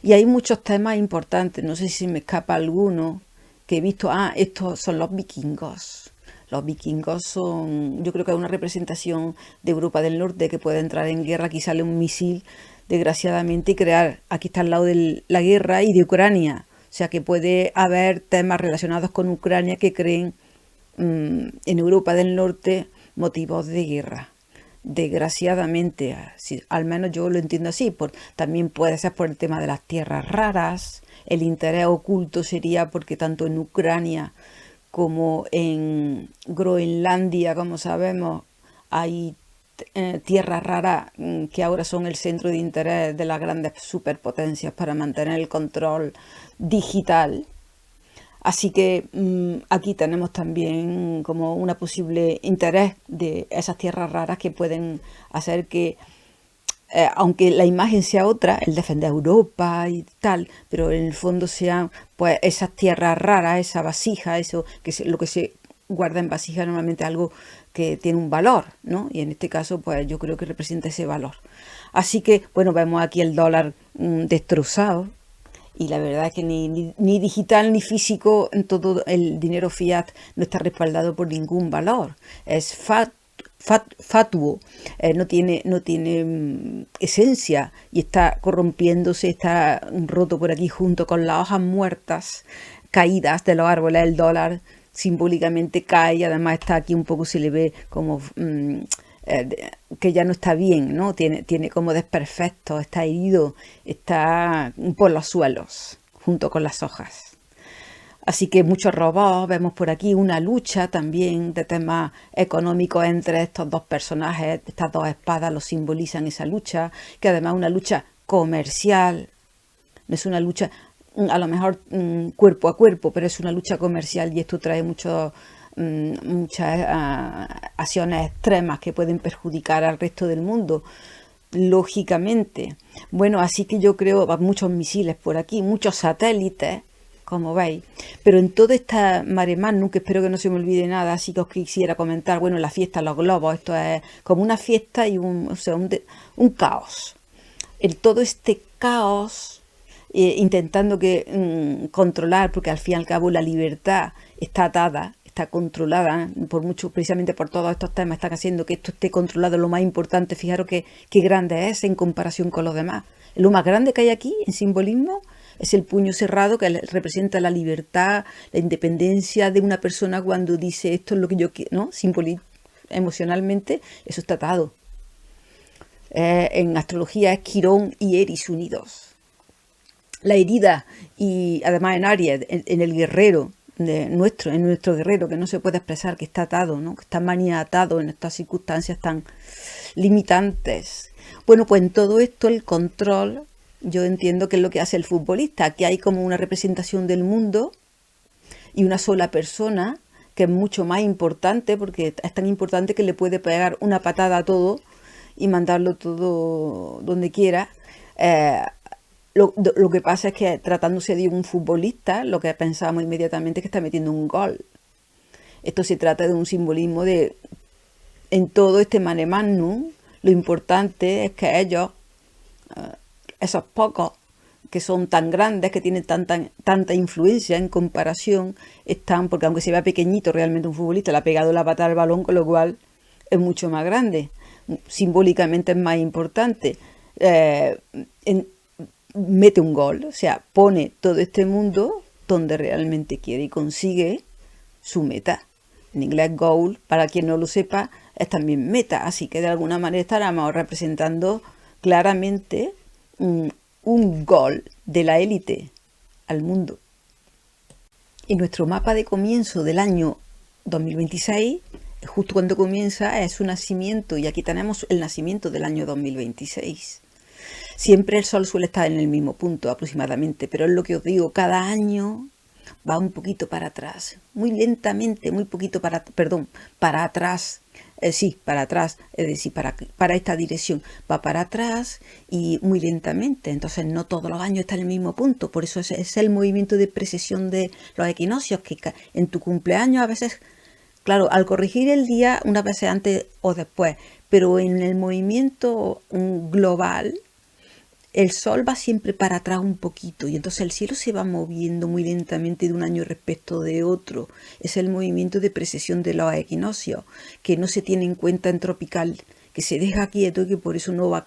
Y hay muchos temas importantes, no sé si me escapa alguno, que he visto, estos son los vikingos. Los vikingos son, yo creo que es una representación de Europa del Norte que puede entrar en guerra, aquí sale un misil, desgraciadamente, y crear, aquí está al lado de la guerra y de Ucrania. O sea que puede haber temas relacionados con Ucrania que creen en Europa del Norte motivos de guerra. Desgraciadamente, al menos yo lo entiendo así, también puede ser por el tema de las tierras raras. El interés oculto sería porque tanto en Ucrania como en Groenlandia, como sabemos, hay tierras raras que ahora son el centro de interés de las grandes superpotencias para mantener el control digital. Así que aquí tenemos también como una posible interés de esas tierras raras que pueden hacer que aunque la imagen sea otra, el defender Europa y tal, pero en el fondo sean pues esas tierras raras, esa vasija, eso lo que se guarda en vasija normalmente algo que tiene un valor, ¿no? Y en este caso, pues yo creo que representa ese valor. Así que, bueno, vemos aquí el dólar destrozado, y la verdad es que ni digital ni físico, en todo el dinero fiat no está respaldado por ningún valor. Es fatuo, no tiene esencia, y está corrompiéndose, está roto por aquí junto con las hojas muertas caídas de los árboles. El dólar simbólicamente cae, y además está aquí un poco, se le ve como que ya no está bien, ¿no? Tiene como desperfectos, está herido, está por los suelos junto con las hojas. Así que muchos robots, vemos por aquí una lucha también de temas económicos entre estos dos personajes. Estas dos espadas lo simbolizan, esa lucha, que además es una lucha comercial, no es una lucha a lo mejor cuerpo a cuerpo, pero es una lucha comercial, y esto trae muchas acciones extremas que pueden perjudicar al resto del mundo, lógicamente. Bueno, así que yo creo muchos misiles por aquí, muchos satélites, como veis, pero en toda esta mare magnum, que espero que no se me olvide nada, así que os quisiera comentar, bueno, la fiesta, los globos, esto es como una fiesta y un caos. En todo este caos, intentando controlar, porque al fin y al cabo la libertad está atada, está controlada, precisamente por todos estos temas están haciendo que esto esté controlado. Lo más importante, fijaros qué grande es en comparación con los demás. Lo más grande que hay aquí en simbolismo es el puño cerrado, que representa la libertad, la independencia de una persona cuando dice esto es lo que yo quiero, ¿no? Emocionalmente, eso está atado. En astrología es Quirón y Eris unidos. La herida, y además en Aries, en el guerrero, en nuestro guerrero, que no se puede expresar, que está atado, ¿no? Que está maniatado en estas circunstancias tan limitantes. Bueno, pues en todo esto el control, yo entiendo que es lo que hace el futbolista, que hay como una representación del mundo y una sola persona, que es mucho más importante, porque es tan importante que le puede pegar una patada a todo y mandarlo todo donde quiera. Lo que pasa es que, tratándose de un futbolista, lo que pensamos inmediatamente es que está metiendo un gol. Esto se trata de un simbolismo en todo este mare magnum, lo importante es que ellos, esos pocos que son tan grandes, que tienen tanta influencia en comparación, están, porque aunque se vea pequeñito, realmente un futbolista le ha pegado la patada al balón, con lo cual es mucho más grande. Simbólicamente es más importante. Mete un gol, o sea, pone todo este mundo donde realmente quiere y consigue su meta. En inglés goal, para quien no lo sepa, es también meta, así que de alguna manera estaremos representando claramente un gol de la élite al mundo. Y nuestro mapa de comienzo del año 2026, justo cuando comienza, es su nacimiento, y aquí tenemos el nacimiento del año 2026. Siempre el Sol suele estar en el mismo punto aproximadamente, pero es lo que os digo, cada año va un poquito para atrás, muy lentamente, muy poquito para atrás, para atrás, es decir, para esta dirección, va para atrás y muy lentamente. Entonces no todos los años está en el mismo punto, por eso es el movimiento de precesión de los equinoccios, que en tu cumpleaños a veces, claro, al corregir el día unas veces antes o después, pero en el movimiento global, el Sol va siempre para atrás un poquito, y entonces el cielo se va moviendo muy lentamente de un año respecto de otro. Es el movimiento de precesión de los equinoccios, que no se tiene en cuenta en tropical, que se deja quieto y que por eso no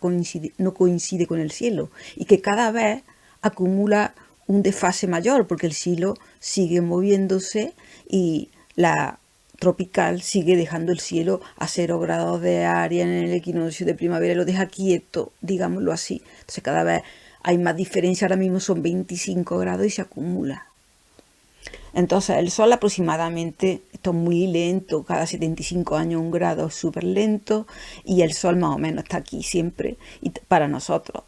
coincide con el cielo, y que cada vez acumula un desfase mayor, porque el cielo sigue moviéndose y la tropical sigue dejando el cielo a 0 grados de Aries en el equinoccio de primavera y lo deja quieto, digámoslo así. Entonces cada vez hay más diferencia, ahora mismo son 25 grados y se acumula. Entonces el Sol aproximadamente, esto es muy lento, cada 75 años 1 grado, súper lento, y el Sol más o menos está aquí siempre, y para nosotros,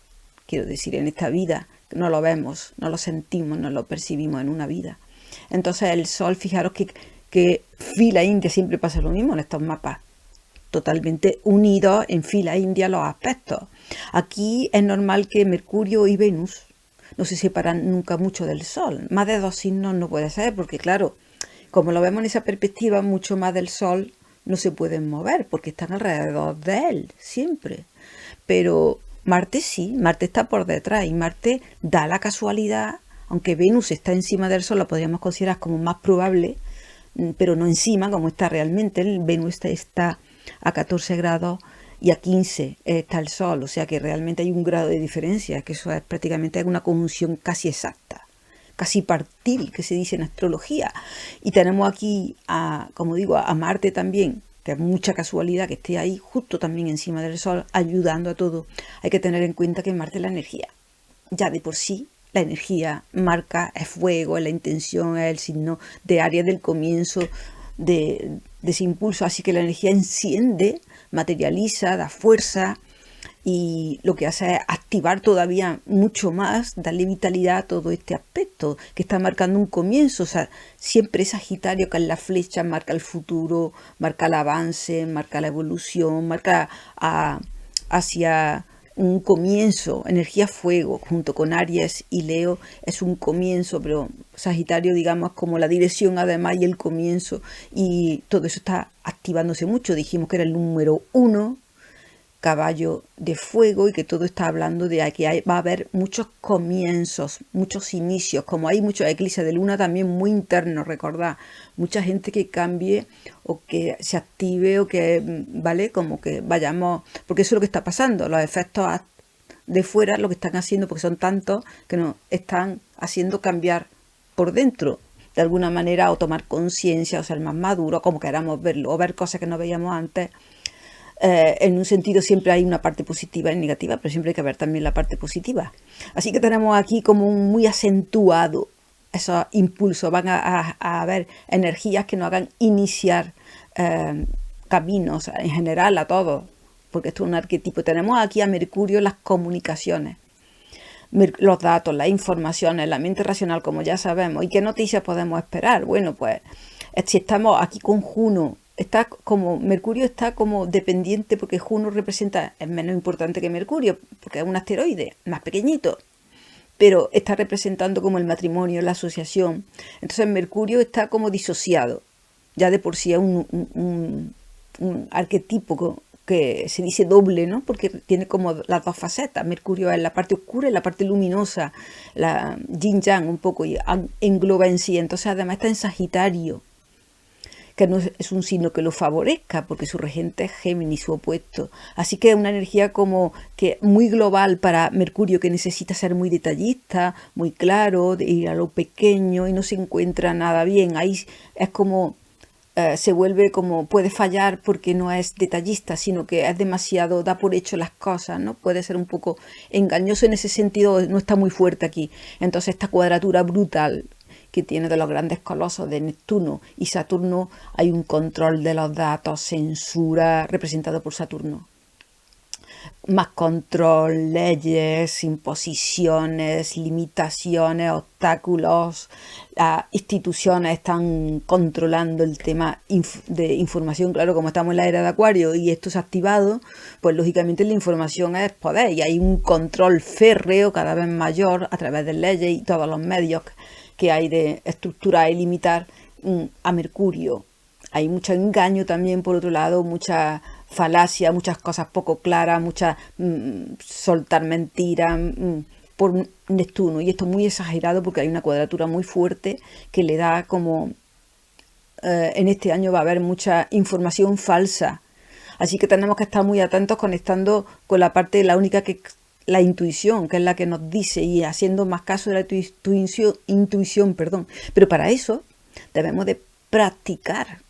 quiero decir, en esta vida, no lo vemos, no lo sentimos, no lo percibimos en una vida. Entonces el Sol, fijaros que fila india siempre pasa lo mismo en estos mapas. totalmente unidos en fila india los aspectos. Aquí es normal que Mercurio y Venus no se separan nunca mucho del Sol. Más de 2 signos no puede ser, porque claro, como lo vemos en esa perspectiva, mucho más del Sol no se pueden mover, porque están alrededor de él, siempre. Pero Marte sí, Marte está por detrás, y Marte da la casualidad, aunque Venus está encima del Sol, lo podríamos considerar como más probable, pero no encima, como está realmente. El Venus está a 14 grados y a 15 está el Sol, o sea que realmente hay un grado de diferencia, que eso es prácticamente una conjunción casi exacta, casi partil, que se dice en astrología. Y tenemos aquí, como digo, a Marte también, que es mucha casualidad que esté ahí, justo también encima del Sol, ayudando a todo. Hay que tener en cuenta que Marte es la energía. Ya de por sí, la energía marca, es fuego, es la intención, es el signo de Aries del comienzo de ese impulso. Así que la energía enciende, materializa, da fuerza, y lo que hace es activar todavía mucho más, darle vitalidad a todo este aspecto que está marcando un comienzo. O sea, siempre es Sagitario, que es la flecha, marca el futuro, marca el avance, marca la evolución, marca hacia un comienzo. Energía fuego, junto con Aries y Leo, es un comienzo, pero Sagitario, digamos, como la dirección además y el comienzo, y todo eso está activándose mucho. Dijimos que era el número 1, caballo de fuego, y que todo está hablando de que va a haber muchos comienzos, muchos inicios. Como hay muchos eclipses de luna también muy internos, recordad, mucha gente que cambie o que se active o que, ¿vale? Como que vayamos, porque eso es lo que está pasando, los efectos de fuera lo que están haciendo, porque son tantos que nos están haciendo cambiar por dentro, de alguna manera, o tomar conciencia, o ser más maduro, como queramos verlo, o ver cosas que no veíamos antes. En un sentido siempre hay una parte positiva y negativa, pero siempre hay que ver también la parte positiva. Así que tenemos aquí como un muy acentuado esos impulsos. Van a haber energías que nos hagan iniciar caminos en general a todos, porque esto es un arquetipo. Tenemos aquí a Mercurio, las comunicaciones, los datos, las informaciones, la mente racional, como ya sabemos. ¿Y qué noticias podemos esperar? Bueno, pues si estamos aquí con Juno, Mercurio está como dependiente, porque Juno es menos importante que Mercurio, porque es un asteroide más pequeñito, pero está representando como el matrimonio, la asociación. Entonces Mercurio está como disociado, ya de por sí es un arquetipo que se dice doble, ¿no? Porque tiene como las dos facetas. Mercurio es la parte oscura y la parte luminosa, la yin yang un poco, y engloba en sí. Entonces además está en Sagitario, que no es un signo que lo favorezca, porque su regente es Géminis, su opuesto. Así que es una energía como que muy global para Mercurio, que necesita ser muy detallista, muy claro, de ir a lo pequeño, y no se encuentra nada bien. Ahí es como se vuelve como, puede fallar porque no es detallista, sino que es demasiado, da por hecho las cosas, ¿no? Puede ser un poco engañoso en ese sentido, no está muy fuerte aquí. Entonces esta cuadratura brutal que tiene de los grandes colosos de Neptuno y Saturno, hay un control de los datos, censura, representado por Saturno. Más control, leyes, imposiciones, limitaciones, obstáculos. Las instituciones están controlando el tema de información. Claro, como estamos en la era de Acuario y esto se ha activado, pues lógicamente la información es poder, y hay un control férreo cada vez mayor a través de leyes y todos los medios que hay de estructurar y limitar a Mercurio. Hay mucho engaño también, por otro lado, mucha falacia, muchas cosas poco claras, muchas soltar mentiras por Neptuno. Y esto es muy exagerado porque hay una cuadratura muy fuerte que le da como... en este año va a haber mucha información falsa. Así que tenemos que estar muy atentos, conectando con la parte, la única que... la intuición, que es la que nos dice, y haciendo más caso de la intuición, perdón. Pero para eso debemos de practicar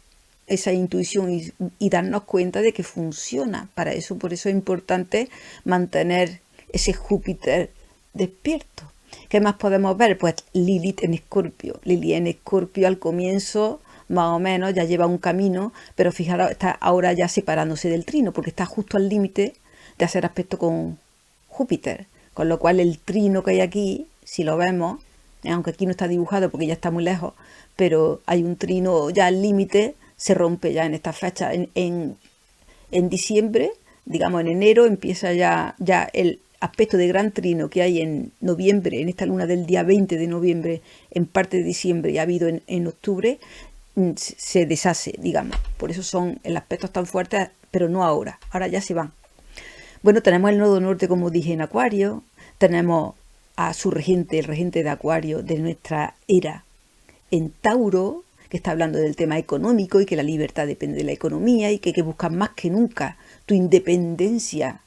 esa intuición y darnos cuenta de que funciona. Para eso, por eso es importante mantener ese Júpiter despierto. ¿Qué más podemos ver? Pues Lilith en Escorpio. Lilith en Escorpio al comienzo, más o menos, ya lleva un camino, pero fijaros, está ahora ya separándose del trino, porque está justo al límite de hacer aspecto con Júpiter, con lo cual el trino que hay aquí, si lo vemos, aunque aquí no está dibujado porque ya está muy lejos, pero hay un trino ya al límite, se rompe ya en esta fecha, en En diciembre, digamos en enero, empieza ya el aspecto de gran trino que hay en noviembre, en esta luna del día 20 de noviembre, en parte de diciembre y ha habido en octubre, se deshace, digamos. Por eso son el aspecto tan fuerte, pero no ahora. Ahora ya se van. Bueno, tenemos el nodo norte, como dije, en Acuario. Tenemos a su regente, el regente de Acuario de nuestra era, en Tauro, que está hablando del tema económico y que la libertad depende de la economía y que hay que buscar más que nunca tu independencia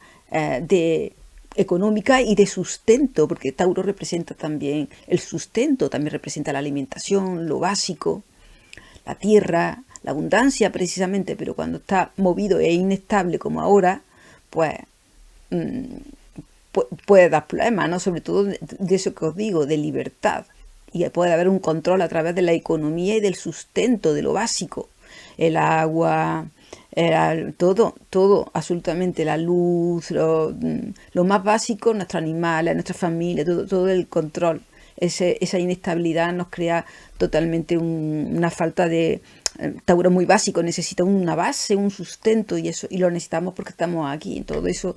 económica y de sustento, porque Tauro representa también el sustento, también representa la alimentación, lo básico, la tierra, la abundancia precisamente, pero cuando está movido e inestable como ahora, pues puede dar problemas, ¿no? Sobre todo de eso que os digo, de libertad. Y puede haber un control a través de la economía y del sustento, de lo básico. El agua, todo, absolutamente, la luz, lo más básico, nuestros animales, nuestra familia, todo el control. Esa inestabilidad nos crea totalmente una falta de... Tauro es muy básico, necesita una base, un sustento y lo necesitamos porque estamos aquí. Todo eso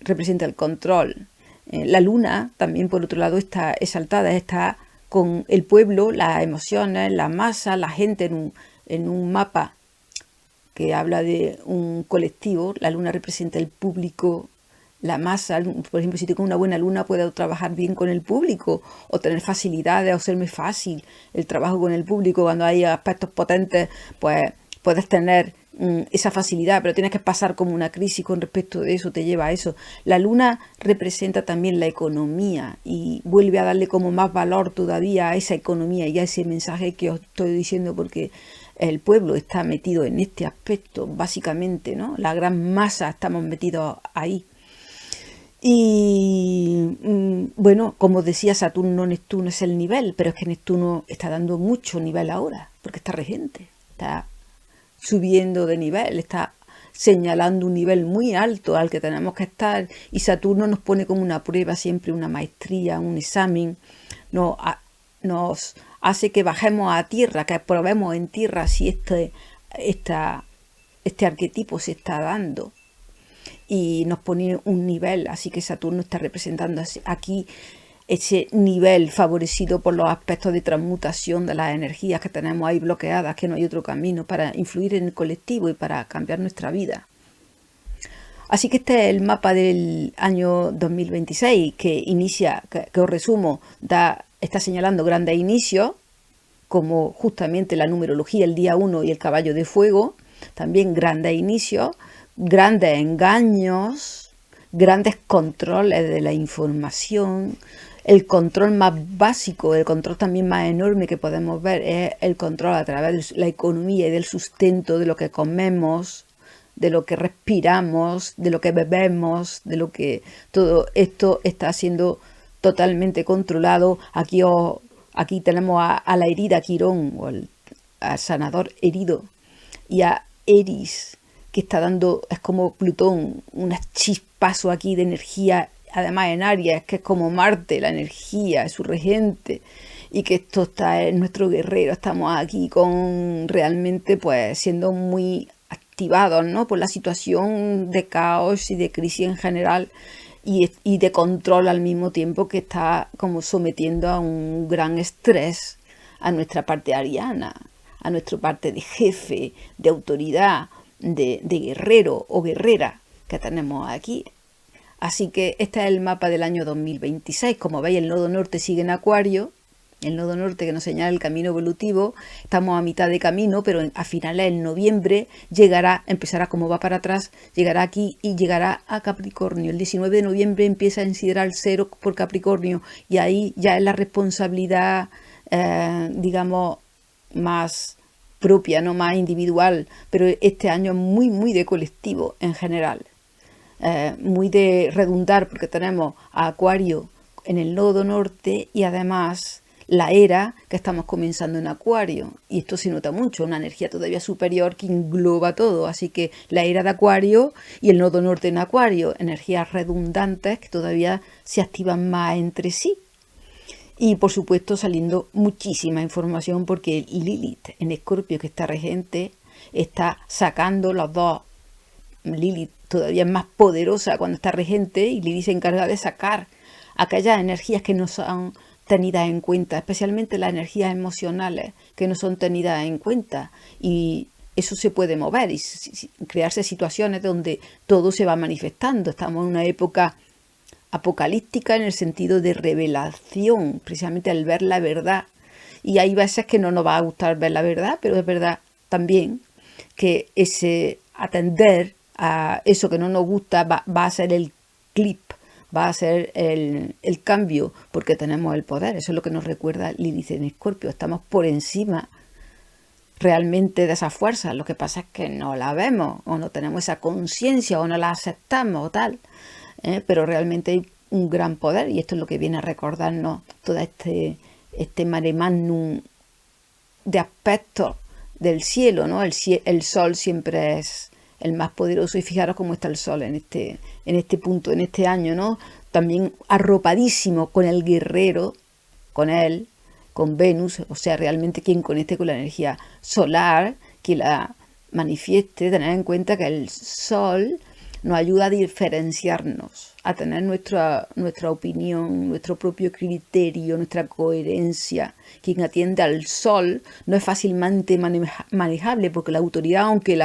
representa el control. La luna también, por otro lado, está exaltada, está con el pueblo, las emociones, la masa, la gente en un mapa que habla de un colectivo. La luna representa el público, la masa. Por ejemplo, si tengo una buena luna, puedo trabajar bien con el público o tener facilidades o serme fácil el trabajo con el público. Cuando hay aspectos potentes, pues puedes tener esa facilidad, pero tienes que pasar como una crisis con respecto de eso, te lleva a eso. La luna representa también la economía y vuelve a darle como más valor todavía a esa economía y a ese mensaje que os estoy diciendo, porque el pueblo está metido en este aspecto, básicamente, ¿no? La gran masa estamos metidos ahí. Y bueno, como decía, Saturno-Neptuno es el nivel, pero es que Neptuno está dando mucho nivel ahora, porque está regente, está subiendo de nivel, está señalando un nivel muy alto al que tenemos que estar, y Saturno nos pone como una prueba siempre, una maestría, un examen, nos hace que bajemos a tierra, que probemos en tierra si este arquetipo se está dando, y nos pone un nivel. Así que Saturno está representando aquí ese nivel favorecido por los aspectos de transmutación de las energías que tenemos ahí bloqueadas, que no hay otro camino para influir en el colectivo y para cambiar nuestra vida. Así que este es el mapa del año 2026 que inicia, que os resumo, está señalando grandes inicios, como justamente la numerología, el día 1 y el caballo de fuego, también grandes inicios, grandes engaños, grandes controles de la información. El control más básico, el control también más enorme que podemos ver es el control a través de la economía y del sustento, de lo que comemos, de lo que respiramos, de lo que bebemos, de lo que todo esto está siendo totalmente controlado. Aquí tenemos a la herida Quirón, o al sanador herido, y a Eris, que está dando, es como Plutón, un chispazo aquí de energía, además en Aries, que es como Marte, la energía, es su regente, y que esto está en nuestro guerrero. Estamos aquí con realmente pues siendo muy activados, ¿no?, por la situación de caos y de crisis en general y de control al mismo tiempo, que está como sometiendo a un gran estrés a nuestra parte ariana, a nuestra parte de jefe, de autoridad, de guerrero o guerrera que tenemos aquí. Así que este es el mapa del año 2026. Como veis, el nodo norte sigue en Acuario, el nodo norte que nos señala el camino evolutivo. Estamos a mitad de camino, pero a finales de noviembre empezará como va para atrás, llegará aquí y llegará a Capricornio. El 19 de noviembre empieza a sideral cero por Capricornio, y ahí ya es la responsabilidad, digamos, más propia, no más individual, pero este año es muy, muy de colectivo en general. Muy de redundar, porque tenemos a Acuario en el nodo norte y además la era que estamos comenzando en Acuario, y esto se nota mucho, una energía todavía superior que engloba todo. Así que la era de Acuario y el nodo norte en Acuario, energías redundantes que todavía se activan más entre sí. Y por supuesto saliendo muchísima información, porque Lilith en Escorpio, que está regente, está sacando los dos Lilith todavía es más poderosa cuando está regente, y Lilith se encarga de sacar aquellas energías que no son tenidas en cuenta, especialmente las energías emocionales que no son tenidas en cuenta, y eso se puede mover y crearse situaciones donde todo se va manifestando. Estamos en una época apocalíptica en el sentido de revelación, precisamente al ver la verdad. Y hay veces que no nos va a gustar ver la verdad, pero es verdad también que ese atender a eso que no nos gusta va a ser el clip, va a ser el cambio, porque tenemos el poder. Eso es lo que nos recuerda Lilith en Escorpio. Estamos por encima realmente de esa fuerza. Lo que pasa es que no la vemos, o no tenemos esa conciencia, o no la aceptamos, o tal. Pero realmente hay un gran poder, y esto es lo que viene a recordarnos todo este mare magnum de aspectos del cielo, ¿no? El sol siempre es el más poderoso, y fijaros cómo está el sol en este punto, en este año, ¿no? También arropadísimo con el guerrero, con él, con Venus, o sea, realmente quien conecte con la energía solar, que la manifieste. Tener en cuenta que el sol nos ayuda a diferenciarnos, a tener nuestra opinión, nuestro propio criterio, nuestra coherencia. Quien atiende al sol no es fácilmente manejable, porque la autoridad, aunque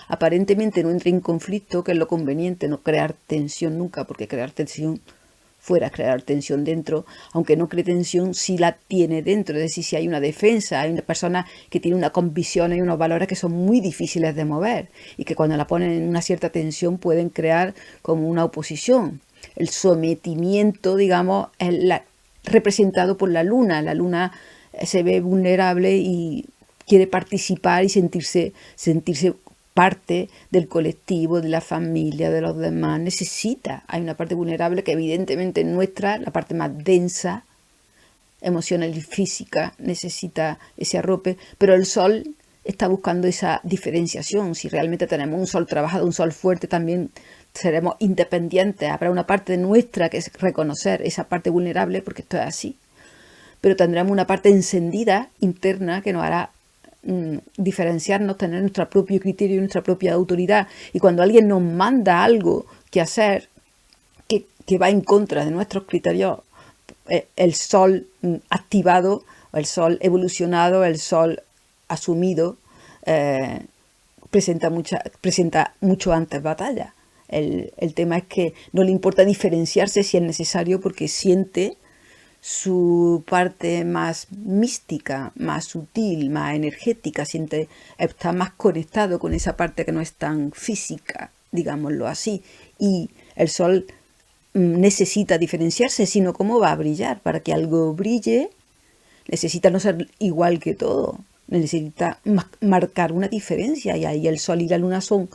aparentemente no entre en conflicto, que es lo conveniente, no crear tensión nunca, porque crear tensión fuera, crear tensión dentro, aunque no cree tensión, sí la tiene dentro. Es decir, si hay una defensa, hay una persona que tiene una convicción y unos valores que son muy difíciles de mover, y que cuando la ponen en una cierta tensión pueden crear como una oposición. El sometimiento, digamos, es representado por la luna. La luna se ve vulnerable y quiere participar y sentirse parte del colectivo, de la familia, de los demás. Hay una parte vulnerable que evidentemente es nuestra, la parte más densa, emocional y física, necesita ese arrope, pero el sol está buscando esa diferenciación. Si realmente tenemos un sol trabajado, un sol fuerte, también seremos independientes. Habrá una parte nuestra que es reconocer esa parte vulnerable, porque esto es así, pero tendremos una parte encendida interna que nos hará diferenciarnos, tener nuestro propio criterio y nuestra propia autoridad. Y cuando alguien nos manda algo que hacer que va en contra de nuestros criterios, el sol activado, el sol evolucionado, el sol asumido, presenta mucho antes batalla. El tema es que no le importa diferenciarse si es necesario, porque siente su parte más mística, más sutil, más energética, está más conectado con esa parte que no es tan física, digámoslo así. Y el sol necesita diferenciarse, sino cómo va a brillar. Para que algo brille, necesita no ser igual que todo, necesita marcar una diferencia, y ahí el sol y la luna son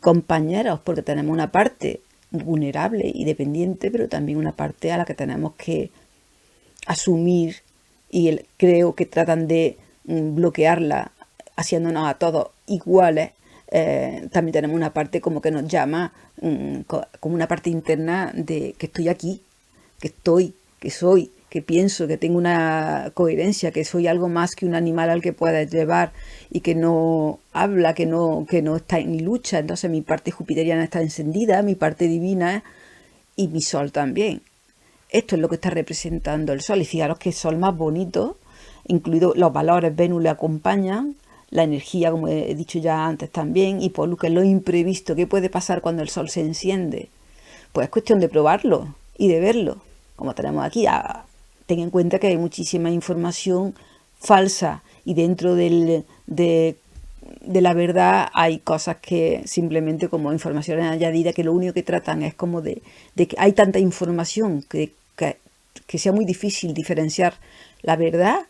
compañeros, porque tenemos una parte vulnerable y dependiente, pero también una parte a la que tenemos que asumir, y creo que tratan de bloquearla haciéndonos a todos iguales. También tenemos una parte como que nos llama, como una parte interna de que estoy aquí, que soy, que pienso, que tengo una coherencia, que soy algo más que un animal al que puedes llevar y que no habla, que no está en lucha. Entonces mi parte jupiteriana está encendida, mi parte divina, y mi sol también. Esto es lo que está representando el sol. Y fijaros que el sol más bonito, incluidos los valores, Venus le acompañan, la energía, como he dicho ya antes también, y por lo que es lo imprevisto. ¿Qué puede pasar cuando el sol se enciende? Pues es cuestión de probarlo y de verlo, como tenemos aquí. Ten en cuenta que hay muchísima información falsa, y dentro de la verdad hay cosas que simplemente, como informaciones añadidas, que lo único que tratan es como de que hay tanta información que sea muy difícil diferenciar la verdad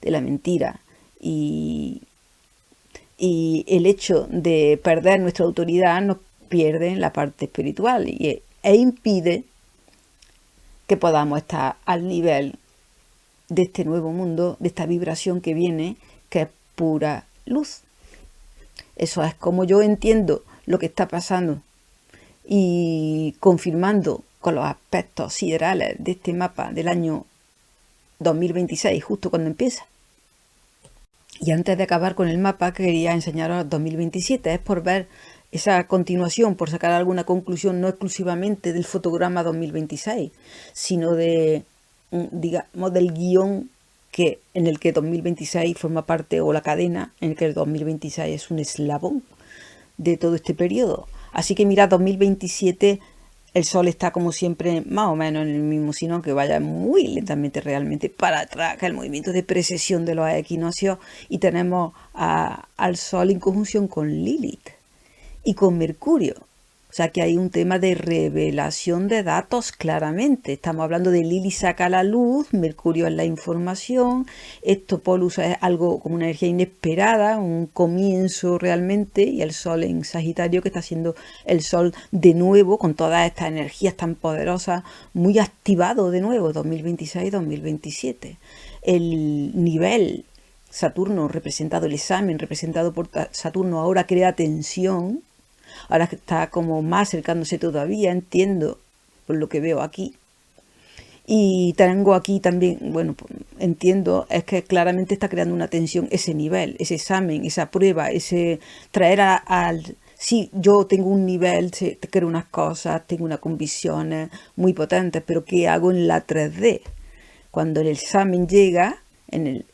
de la mentira. Y el hecho de perder nuestra autoridad nos pierde en la parte espiritual, e impide que podamos estar al nivel de este nuevo mundo, de esta vibración que viene, que es pura luz. Eso es como yo entiendo lo que está pasando, y confirmando con los aspectos siderales de este mapa del año 2026, justo cuando empieza. Y antes de acabar con el mapa, quería enseñaros 2027, es por ver esa continuación, por sacar alguna conclusión, no exclusivamente del fotograma 2026, sino de, digamos, del guión en el que 2026 forma parte, o la cadena en el que el 2026 es un eslabón de todo este periodo. Así que mira, 2027 el Sol está como siempre más o menos en el mismo signo, que vaya muy lentamente realmente para atrás, que el movimiento de precesión de los equinoccios, y tenemos al Sol en conjunción con Lilith y con Mercurio. O sea que hay un tema de revelación de datos claramente. Estamos hablando de Lilith saca la luz, Mercurio es la información, esto Polus es algo como una energía inesperada, un comienzo realmente, y el Sol en Sagitario, que está siendo el Sol de nuevo con todas estas energías tan poderosas, muy activado de nuevo, 2026-2027. El nivel Saturno representado, el examen representado por Saturno ahora crea tensión. Ahora está como más acercándose todavía, entiendo, por lo que veo aquí. Y tengo aquí también, bueno, entiendo, es que claramente está creando una tensión ese nivel, ese examen, esa prueba, ese traer al... Sí, yo tengo un nivel, creo unas cosas, tengo unas convicciones muy potentes, pero ¿qué hago en la 3D? Cuando el examen llega, en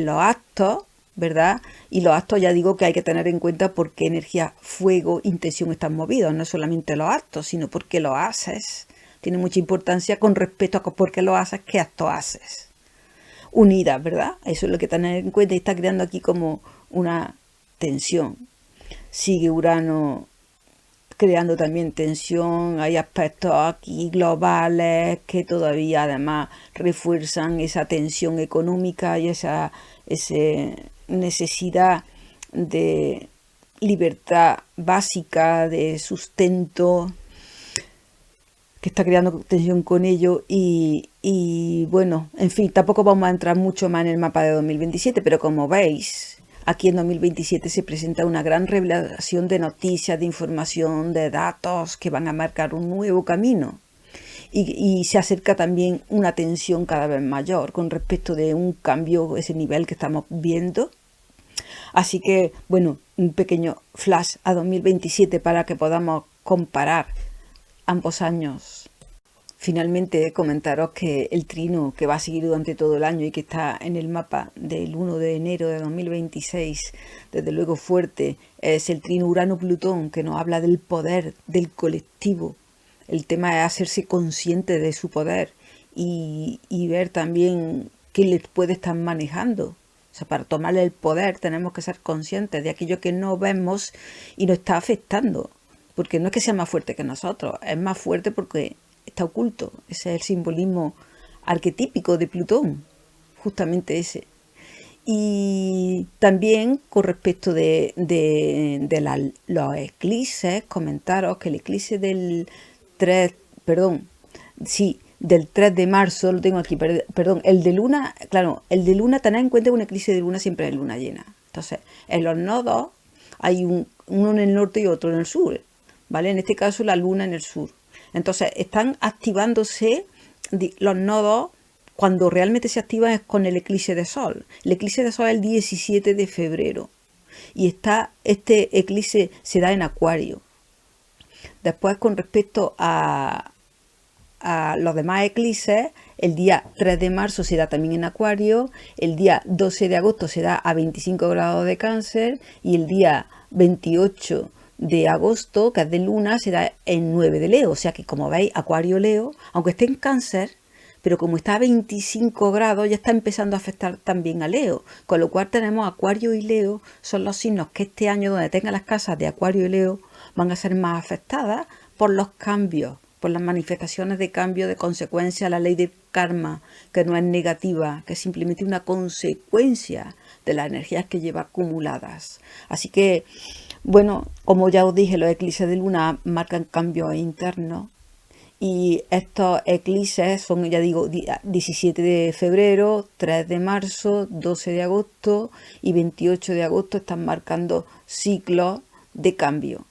los actos, ¿verdad? Y los actos, ya digo que hay que tener en cuenta por qué energía, fuego, intención están movidos, no solamente los actos, sino por qué lo haces. Tiene mucha importancia con respecto a por qué lo haces, qué acto haces. Unidas, ¿verdad? Eso es lo que tener en cuenta, y está creando aquí como una tensión. Sigue Urano creando también tensión, hay aspectos aquí globales que todavía además refuerzan esa tensión económica y esa necesidad de libertad básica, de sustento, que está creando tensión con ello. Y bueno, en fin, tampoco vamos a entrar mucho más en el mapa de 2027, pero como veis, aquí en 2027 se presenta una gran revelación de noticias, de información, de datos que van a marcar un nuevo camino. Y se acerca también una tensión cada vez mayor con respecto de un cambio, ese nivel que estamos viendo. Así que, bueno, un pequeño flash a 2027 para que podamos comparar ambos años. Finalmente, comentaros que el trino que va a seguir durante todo el año y que está en el mapa del 1 de enero de 2026, desde luego fuerte, es el trino Urano-Plutón, que nos habla del poder, del colectivo. El tema es hacerse consciente de su poder y ver también qué les puede estar manejando. O sea, para tomarle el poder tenemos que ser conscientes de aquello que no vemos y nos está afectando. Porque no es que sea más fuerte que nosotros, es más fuerte porque está oculto. Ese es el simbolismo arquetípico de Plutón, justamente ese. Y también con respecto de los eclipses, comentaros que el eclipse del 3, del 3 de marzo, lo tengo aquí, perdón, el de luna, claro, el de luna, tened en cuenta que un eclipse de luna siempre es luna llena. Entonces, en los nodos hay uno en el norte y otro en el sur, ¿vale? En este caso la luna en el sur. Entonces, están activándose los nodos. Cuando realmente se activan es con el eclipse de sol. El eclipse de sol es el 17 de febrero. Y este eclipse se da en Acuario. Después, con respecto a los demás eclipses, el día 3 de marzo se da también en Acuario, el día 12 de agosto se da a 25 grados de Cáncer y el día 28 de agosto, que es de Luna, se da en 9 de Leo. O sea que, como veis, Acuario-Leo, aunque esté en Cáncer, pero como está a 25 grados, ya está empezando a afectar también a Leo. Con lo cual tenemos Acuario y Leo, son los signos que este año, donde tengan las casas de Acuario y Leo, van a ser más afectadas por los cambios, por las manifestaciones de cambio, de consecuencia, la ley del karma, que no es negativa, que es simplemente una consecuencia de las energías que lleva acumuladas. Así que, bueno, como ya os dije, los eclipses de luna marcan cambios internos. Y estos eclipses son, ya digo, 17 de febrero, 3 de marzo, 12 de agosto y 28 de agosto. Están marcando ciclos de cambio,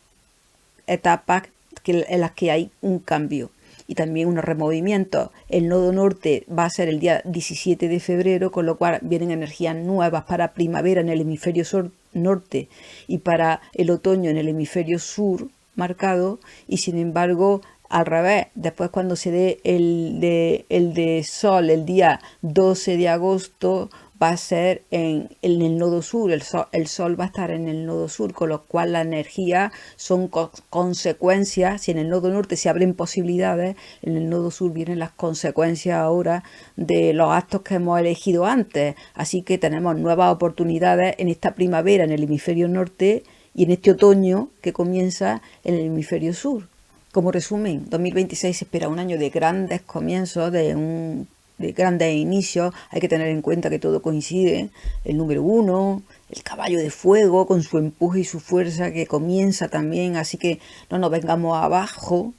etapas en las que hay un cambio. y también unos removimientos. El nodo norte va a ser el día 17 de febrero, con lo cual vienen energías nuevas para primavera en el hemisferio norte y para el otoño en el hemisferio sur marcado, y sin embargo al revés, después cuando se dé el de Sol el día 12 de agosto va a ser en el nodo sur, el sol va a estar en el nodo sur, con lo cual la energía son consecuencias. Si en el nodo norte se abren posibilidades, en el nodo sur vienen las consecuencias ahora de los actos que hemos elegido antes. Así que tenemos nuevas oportunidades en esta primavera en el hemisferio norte y en este otoño que comienza en el hemisferio sur. Como resumen, 2026 se espera un año de grandes comienzos, de grandes inicios. Hay que tener en cuenta que todo coincide. El número 1, el caballo de fuego con su empuje y su fuerza que comienza también, así que no nos vengamos abajo,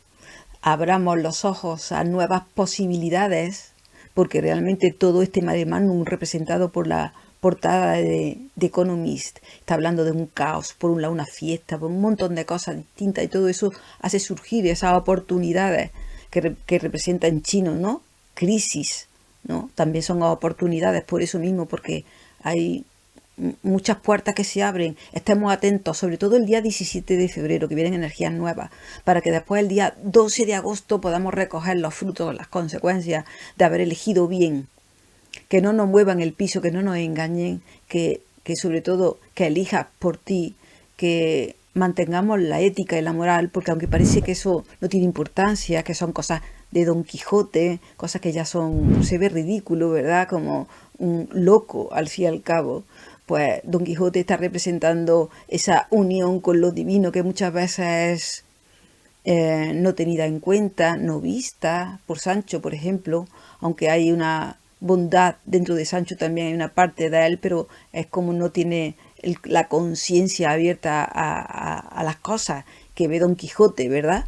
abramos los ojos a nuevas posibilidades, porque realmente todo este mare magnum representado por la portada de Economist está hablando de un caos, por un lado una fiesta, por un montón de cosas distintas, y todo eso hace surgir esas oportunidades que representa en chino, ¿no? Crisis, ¿no? También son oportunidades por eso mismo, porque hay muchas puertas que se abren. Estemos atentos, sobre todo el día 17 de febrero, que vienen energías nuevas, para que después el día 12 de agosto podamos recoger los frutos, las consecuencias de haber elegido bien. Que no nos muevan el piso, que no nos engañen, que sobre todo que elijas por ti, que mantengamos la ética y la moral, porque aunque parece que eso no tiene importancia, que son cosas de Don Quijote, cosas que ya se ve ridículo, ¿verdad? Como un loco al fin y al cabo. Pues Don Quijote está representando esa unión con lo divino que muchas veces es no tenida en cuenta, no vista por Sancho, por ejemplo, aunque hay una bondad dentro de Sancho, también hay una parte de él, pero es como no tiene la conciencia abierta a las cosas que ve Don Quijote, ¿verdad?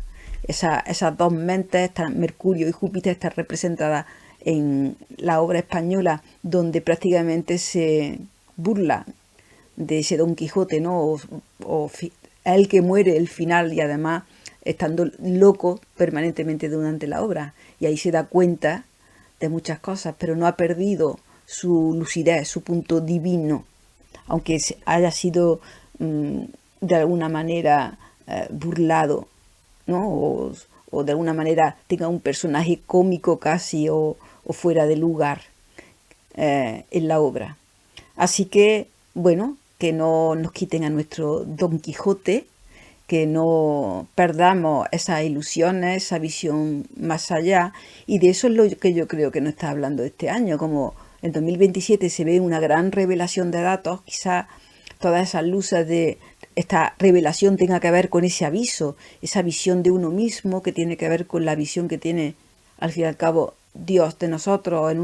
Esas dos mentes, Mercurio y Júpiter, están representadas en la obra española, donde prácticamente se burla de ese Don Quijote, ¿no? O el que muere el final, y además estando loco permanentemente durante la obra. Y ahí se da cuenta de muchas cosas, pero no ha perdido su lucidez, su punto divino, aunque haya sido de alguna manera burlado, ¿no? O de alguna manera tenga un personaje cómico casi o fuera de lugar en la obra. Así que, bueno, que no nos quiten a nuestro Don Quijote, que no perdamos esas ilusiones, esa visión más allá, y de eso es lo que yo creo que nos está hablando este año. Como en 2027 se ve una gran revelación de datos, quizá todas esas luces de esta revelación tenga que ver con ese aviso, esa visión de uno mismo que tiene que ver con la visión que tiene al fin y al cabo Dios de nosotros en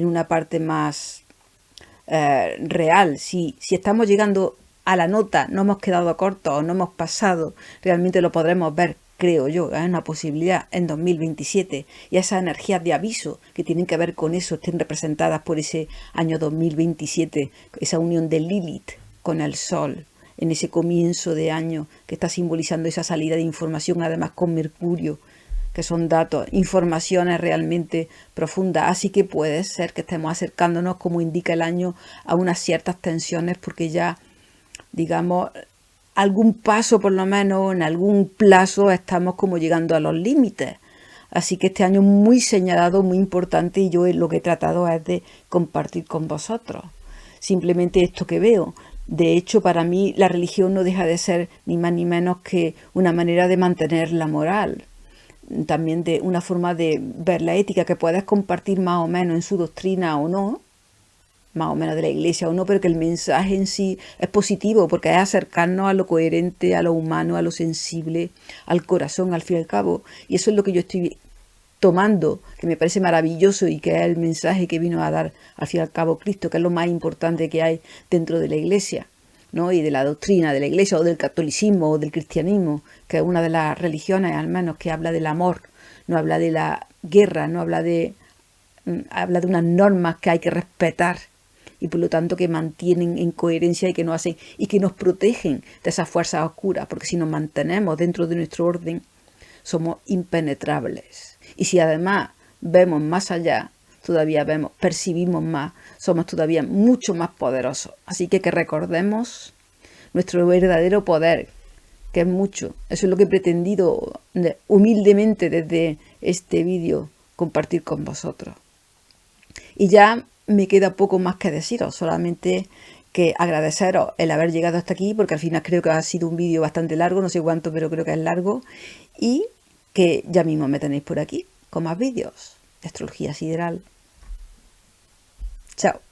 una parte más real. Si estamos llegando a la nota, no hemos quedado cortos o no hemos pasado, realmente lo podremos ver, creo yo, es una posibilidad en 2027, y esas energías de aviso que tienen que ver con eso estén representadas por ese año 2027, esa unión de Lilith con el Sol en ese comienzo de año que está simbolizando esa salida de información, además con Mercurio, que son datos, informaciones realmente profundas. Así que puede ser que estemos acercándonos, como indica el año, a unas ciertas tensiones, porque ya, digamos, algún paso por lo menos, en algún plazo, estamos como llegando a los límites. Así que este año muy señalado, muy importante, y yo lo que he tratado es de compartir con vosotros simplemente esto que veo. De hecho, para mí la religión no deja de ser ni más ni menos que una manera de mantener la moral, también de una forma de ver la ética, que puedes compartir más o menos en su doctrina o no, más o menos de la iglesia o no, pero que el mensaje en sí es positivo, porque es acercarnos a lo coherente, a lo humano, a lo sensible, al corazón, al fin y al cabo. Y eso es lo que yo estoy tomando, que me parece maravilloso, y que es el mensaje que vino a dar al fin y al cabo Cristo, que es lo más importante que hay dentro de la iglesia, ¿no? Y de la doctrina de la iglesia, o del catolicismo, o del cristianismo, que es una de las religiones al menos que habla del amor, no habla de la guerra, no habla de unas normas que hay que respetar, y por lo tanto que mantienen en coherencia y que nos hacen y que nos protegen de esas fuerzas oscuras, porque si nos mantenemos dentro de nuestro orden, somos impenetrables. Y si además vemos más allá, todavía vemos, percibimos más, somos todavía mucho más poderosos. Así que recordemos nuestro verdadero poder, que es mucho. Eso es lo que he pretendido humildemente desde este vídeo compartir con vosotros. Y ya me queda poco más que deciros, solamente que agradeceros el haber llegado hasta aquí, porque al final creo que ha sido un vídeo bastante largo, no sé cuánto, pero creo que es largo, y que ya mismo me tenéis por aquí con más vídeos de astrología sideral. Chao.